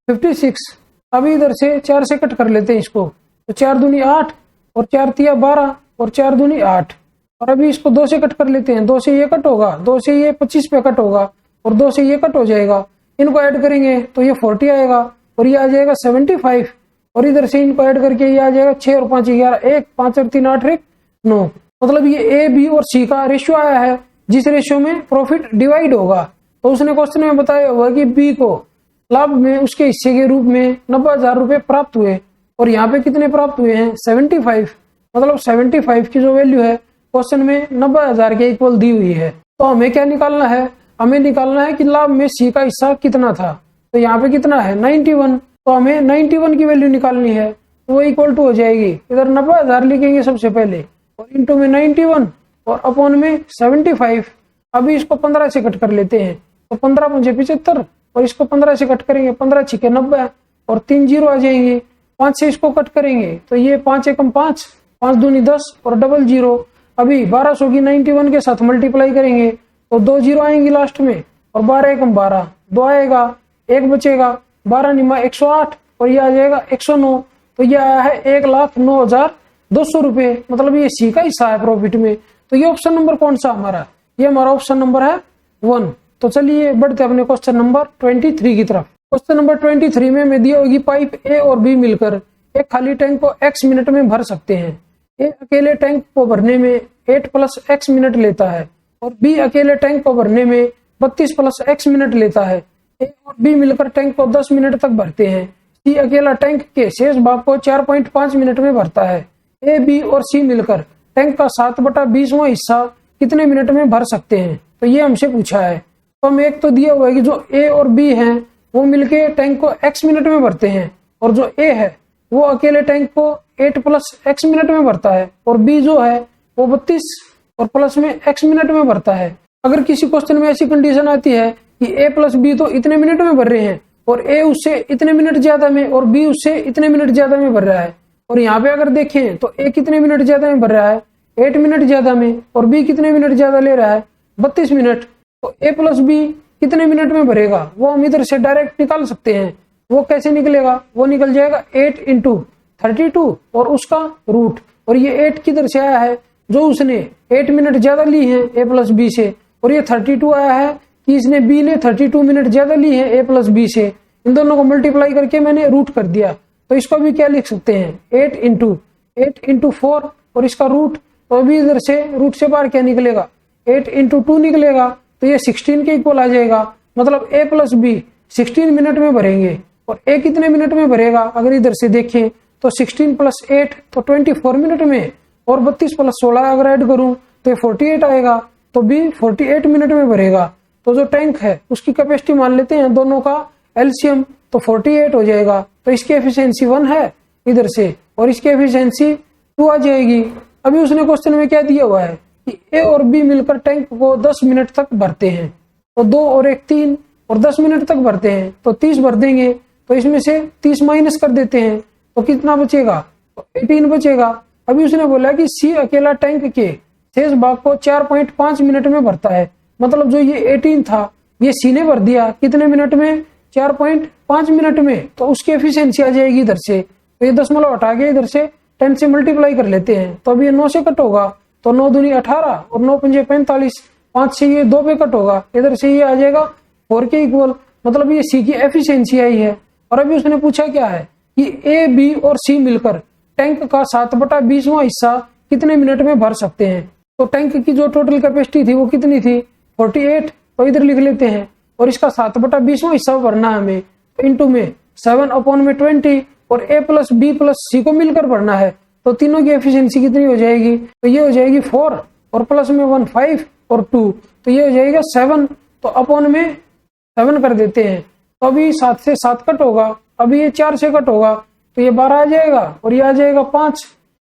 56। अभी इधर से 4 से कट कर लेते हैं इसको, तो 4 दूनी 8 और 4 तिया 12 और 4 दूनी 8। और अभी इसको 2 से कट कर लेते हैं, 2 से ये कट होगा, 2 से ये 25 पे कट होगा और 2 से ये कट हो जाएगा। इनको ऐड करेंगे तो ये 40 आएगा और ये आ जाएगा 75 और इधर से इनको ऐड करके ये आ जाएगा 6 और 5 11, 1 5 और 3 8 1 9। मतलब ये ए बी और सी का रेशियो आया है, जिस रेशियो में प्रॉफिट डिवाइड होगा। तो उसने क्वेश्चन में बताया हुआ कि बी को लाभ में उसके हिस्से के रूप में 90,000 रुपए प्राप्त हुए और यहाँ पे कितने प्राप्त हुए हैं 75। मतलब 75 की जो वैल्यू है क्वेश्चन में 90,000 के इक्वल दी हुई है। तो हमें क्या निकालना है, हमें निकालना है कि लाभ में सी का हिस्सा कितना था। तो यहाँ पे कितना है 91, तो हमें 91 की वैल्यू निकालनी है। तो वो इक्वल टू हो जाएगी, इधर 90,000 लिखेंगे सबसे पहले और इंटू में 91 और अपॉन में 75। अभी इसको 15 से कट कर लेते हैं, तो 15 मुझे 75 और इसको 15 से कट करेंगे, 15 छिके 90 और 3 जीरो आ जाएंगे। 5 से इसको कट करेंगे तो ये 5 एकम 5, 5 दूनी 10 और डबल जीरो। अभी 1200 की 91 के साथ मल्टीप्लाई करेंगे तो 2 जीरो आएंगी लास्ट में और 12 एकम 12, 2 आएगा, 1 बचेगा, 12 निमा 108 और ये आ जाएगा 109। तो ये आया है 1,09,200 रुपए। मतलब ये सी का हिस्सा है प्रॉफिट में। तो ये ऑप्शन नंबर कौन सा हमारा, ये हमारा ऑप्शन नंबर है 1। तो चलिए बढ़ते अपने क्वेश्चन नंबर 23 की तरफ। क्वेश्चन नंबर 23 में हमें दिया होगी पाइप ए और बी मिलकर एक खाली टैंक को x मिनट में भर सकते हैं। ए अकेले टैंक को भरने में 8 + x मिनट लेता है और बी अकेले टैंक को भरने में 32 + x मिनट लेता है। ए और बी मिलकर टैंक को 10 मिनट तक भरते हैं। सी अकेला टैंक के शेष भाग को 4.5 मिनट में भरता है। ए बी और सी मिलकर टैंक का 7/20वां हिस्सा कितने मिनट में भर सकते हैं। तो ये हमसे पूछा है। तो हम एक तो दिया हुआ है कि जो ए और बी हैं वो मिलके टैंक को x मिनट में भरते हैं और जो ए है वो अकेले टैंक को 8 + x मिनट में भरता है और बी जो है वो 32 और प्लस में x मिनट में भरता है। अगर किसी क्वेश्चन में ऐसी कंडीशन आती है कि a + b तो इतने मिनट में भर रहे हैं और a उससे इतने मिनट ज्यादा में और b उससे इतने मिनट ज्यादा में भर रहा है, और यहाँ पे अगर देखें तो a कितने मिनट ज्यादा में भर रहा है 8 मिनट ज्यादा में और b कितने मिनट ज्यादा ले रहा है 32 मिनट। तो a + b कितने मिनट में भरेगा वो हम इधर से डायरेक्ट निकाल सकते हैं। वो कैसे निकलेगा, वो निकल जाएगा 8 × 32 और उसका रूट, और ये 8 किधर से आया है जो उसने 8 मिनट ज्यादा ली है a + b से, और ये 32 आया है कि इसने b ने 32 मिनट ज्यादा ली है a + b से। इन दोनों को मल्टीप्लाई करके मैंने रूट कर दिया। तो इसको भी क्या लिख सकते हैं 8 × 4 और इसका रूट। तो अभी इधर से रूट से बाहर क्या निकलेगा 8 × 2 निकलेगा, तो ये 16 के इक्वल आ जाएगा। मतलब a + b 16 मिनट में भरेंगे और a कितने मिनट में भरेगा, अगर इधर से देखें तो 16 + 8 तो 24 मिनट में, और 32 + 16 अगर ऐड करूं तो 48 आएगा। तो b 48 मिनट में भरेगा। तो जो टैंक है उसकी कैपेसिटी मान लेते हैं दोनों का एलसीएम, तो 48 हो जाएगा। तो इसकी एफिशिएंसी 1 है इधर से और इसकी एफिशिएंसी 2 आ जाएगी। अभी उसने क्वेश्चन में क्या दिया हुआ है कि ए और बी मिलकर टैंक को 10 मिनट तक भरते हैं। तो 2 और 1 3 और 10 मिनट तक भरते हैं, तो 30 भर देंगे। तो इसमें से 30 माइनस कर देते हैं तो कितना बचेगा, तो 18 बचेगा। अभी उसने बोला कि सी अकेला टैंक के शेष भाग को 4.5 मिनट में भरता है। मतलब जो ये 18 था ये सी ने भर दिया कितने मिनट में 4.5 मिनट में, तो उसकी एफिशिएंसी आ जाएगी इधर से। तो ये दशमलव हटा के इधर से 10 से मल्टीप्लाई कर लेते हैं, तो अभी ये 9 से कट होगा, तो 9 दूनी 18 और 9 पंजे 45, 5 से ये 2 पे कट होगा, इधर से ये आ जाएगा 4 के इक्वल। मतलब ये सी की एफिशिएंसी आई है। और अभी उसने पूछा क्या है कि ए बी और सी मिलकर टैंक का 7/20वां हिस्सा कितने मिनट में भर सकते हैं। तो टैंक की जो टोटल कैपेसिटी थी वो कितनी थी 48, तो इधर लिख लेते हैं, और इसका 7/20वां हिस्सा भरना है हमें, तो इंटू में 7/20 और a + b + c को मिलकर भरना है। तो तीनों की एफिशिएंसी कितनी हो जाएगी, तो ये हो जाएगी 4 और प्लस में 1 5 और 2, तो ये हो जाएगा 7। तो अपॉन में 7 कर देते हैं, तो अभी 7 से 7 कट होगा, अभी ये 4 से कट होगा, तो ये 12 आ जाएगा और ये आ जाएगा 5।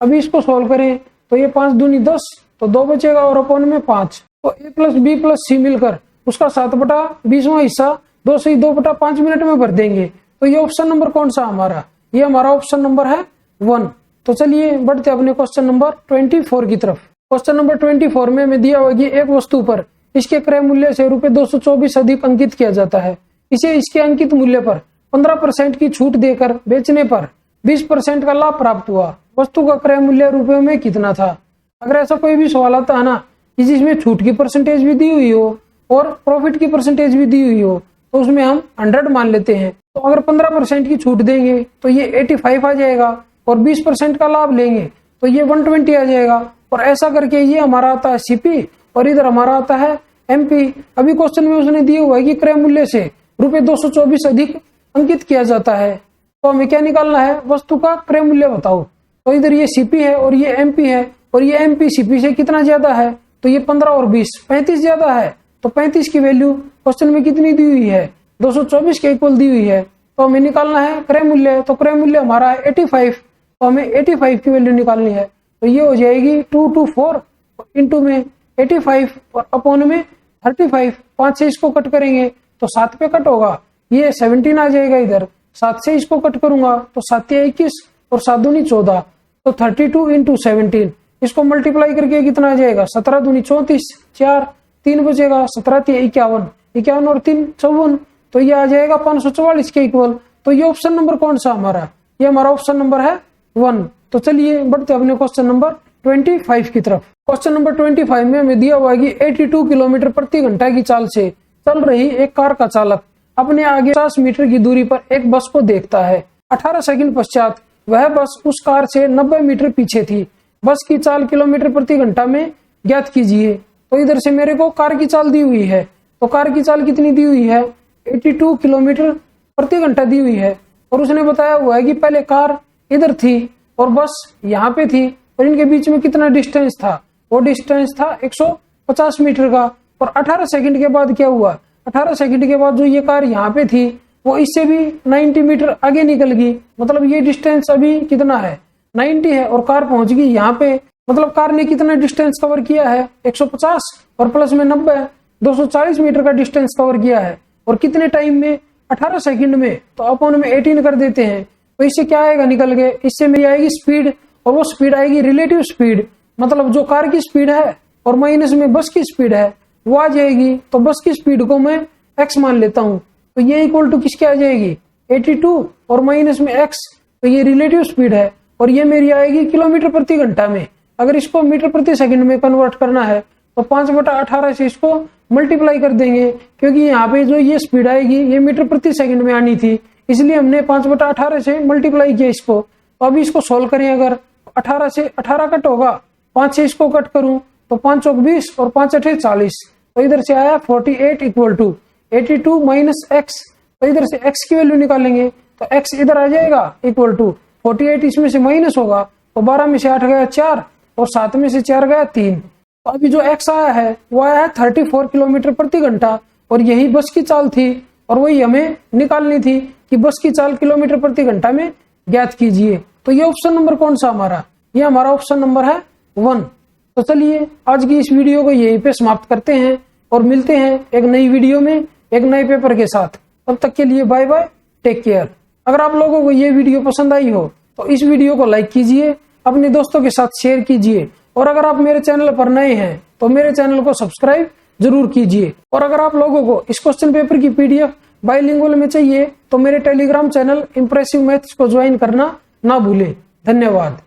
अभी इसको सोल्व करें तो ये 5 दूनी 10, तो 2 बचेगा और अपॉन में 5। तो a + b + c मिलकर उसका 7/20वां हिस्सा 2 से 2/5 मिनट में भर देंगे। तो ये ऑप्शन नंबर कौन सा हमारा, ये हमारा ऑप्शन नंबर है 1। तो चलिए बढ़ते अपने क्वेश्चन नंबर 24 की तरफ। क्वेश्चन नंबर 24 में हमें दिया हुआ कि एक वस्तु पर इसके क्रय मूल्य से ₹224 अधिक अंकित किया जाता है। इसे इसके अंकित मूल्य पर 15% की छूट देकर बेचने पर 20% का लाभ प्राप्त हुआ। वस्तु का क्रय मूल्य रुपए में कितना था। अगर ऐसा कोई भी सवाल आता है ना कि जिसमें छूट की परसेंटेज भी दी हुई हो और प्रॉफिट की परसेंटेज भी दी हुई हो, तो उसमें हम 100 मान लेते हैं। तो अगर 15% की छूट देंगे तो ये 85 आ जाएगा, और 20% का लाभ लेंगे तो ये 120 आ जाएगा। और ऐसा करके ये हमारा आता है सीपी और इधर हमारा आता है एमपी। अभी क्वेश्चन में उसने दिया हुआ है कि क्रय मूल्य से ₹224 अधिक अंकित किया जाता है। तो हमें क्या निकालना है, वस्तु का क्रय मूल्य बताओ। तो इधर ये सीपी है और ये एमपी है, और ये एमपी सीपी से कितना ज्यादा है, तो ये 15 और 20 35 ज्यादा है। तो 35 की वैल्यू क्वेश्चन में कितनी दी हुई है, 224 के इक्वल दी हुई है। तो हमें निकालना है क्रय मूल्य। तो क्रय मूल्य हमारा है 85, तो हमें 85 की वैल्यू निकालनी है। तो ये हो जाएगी 224 इंटू में 85 और अपॉन में 35। 5 से इसको कट करेंगे तो 7 पे कट होगा, ये 17 आ जाएगा। इधर 7 से इसको कट करूंगा तो 7 या 21 और 7 दूनी 14, तो 32 इंटू 17। इसको मल्टीप्लाई करके कितना आ जाएगा, 17 दूनी 34, 4 3 बचेगा, 17 3 51, 51 और 3 54, तो ये आ जाएगा 544 के इक्वल। तो ये ऑप्शन नंबर कौन सा हमारा, ये हमारा ऑप्शन नंबर है 1। तो चलिए बढ़ते अपने क्वेश्चन नंबर 25 की तरफ। क्वेश्चन नंबर 25 में हमें दिया हुआ है कि 82 किलोमीटर प्रति घंटा की चाल से चल रही एक कार का चालक अपने आगे 50 मीटर की दूरी पर एक बस को देखता है। 18 सेकंड पश्चात वह बस उस कार से 90 मीटर पीछे थी। बस की चाल किलोमीटर प्रति घंटा में ज्ञात कीजिए। तो इधर से मेरे को कार की चाल दी हुई है, तो कार की चाल कितनी दी हुई है, 82 किलोमीटर प्रति घंटा दी हुई है। और उसने बताया हुआ है कि पहले कार इधर थी और बस यहाँ पे थी, और इनके बीच में कितना डिस्टेंस था, वो डिस्टेंस था 150 मीटर का। और 18 सेकंड के बाद क्या हुआ, 18 सेकंड के बाद जो ये कार यहाँ पे थी वो इससे भी 90 मीटर आगे निकल गई। मतलब ये डिस्टेंस अभी कितना है, 90 है, और कार पहुंच गई यहाँ पे। मतलब कार ने कितना डिस्टेंस कवर किया है, 150 और प्लस में 90, 240 मीटर का डिस्टेंस कवर किया है। और कितने टाइम में, 18 सेकंड में। तो अपॉन में 18 कर देते हैं, तो इससे क्या आएगा निकल के, इससे मेरी आएगी स्पीड, और वो स्पीड आएगी रिलेटिव स्पीड। मतलब जो कार की स्पीड है और माइनस में बस की स्पीड है वो आ जाएगी। तो बस की स्पीड को मैं x मान लेता हूं, तो ये इक्वल टू किसके आ जाएगी, 82 और माइनस में x, तो ये रिलेटिव स्पीड है। और ये मेरी आएगी किलोमीटर प्रति घंटा में। अगर इसको मीटर प्रति सेकंड में कन्वर्ट करना है तो 5/18 से इसको मल्टीप्लाई कर देंगे, क्योंकि यहाँ पे जो ये स्पीड आएगी ये मीटर प्रति सेकंड में आनी थी, इसलिए हमने 5/18 से मल्टीप्लाई किया इसको। तो अभी इसको सोल्व करें, अगर 18 से 18 कट होगा, 5 से इसको कट करूं तो 5 चौक 20 और 5 अठे 40। तो इधर से आया 48 इक्वल टू 82 माइनस एक्स। तो इधर से x की वैल्यू निकालेंगे तो x इधर आ जाएगा इक्वल टू 48, इसमें से माइनस होगा तो 12 में से 8 गया 4 और 7 में से 4 गया 3। तो अभी जो x आया है वो आया है 34 किलोमीटर प्रति घंटा, और यही बस की चाल थी, और वही हमें निकालनी थी कि बस की चाल किलोमीटर प्रति घंटा में ज्ञात कीजिए। तो ये ऑप्शन नंबर कौन सा हमारा, ये हमारा ऑप्शन नंबर है 1। तो चलिए आज की इस वीडियो को यहीं पे समाप्त करते हैं और मिलते हैं एक नई वीडियो में एक नए पेपर के साथ। तब तक के लिए बाय बाय, टेक केयर। अगर आप लोगों को ये वीडियो पसंद आई हो तो इस वीडियो को लाइक कीजिए, अपने दोस्तों के साथ शेयर कीजिए, और अगर आप मेरे चैनल पर नए हैं तो मेरे चैनल को सब्सक्राइब जरूर कीजिए। और अगर आप लोगों को इस क्वेश्चन पेपर की PDF बाइलिंगुअल में चाहिए तो मेरे टेलीग्राम चैनल इंप्रेसिव मैथ्स को ज्वाइन करना ना भूलें। धन्यवाद।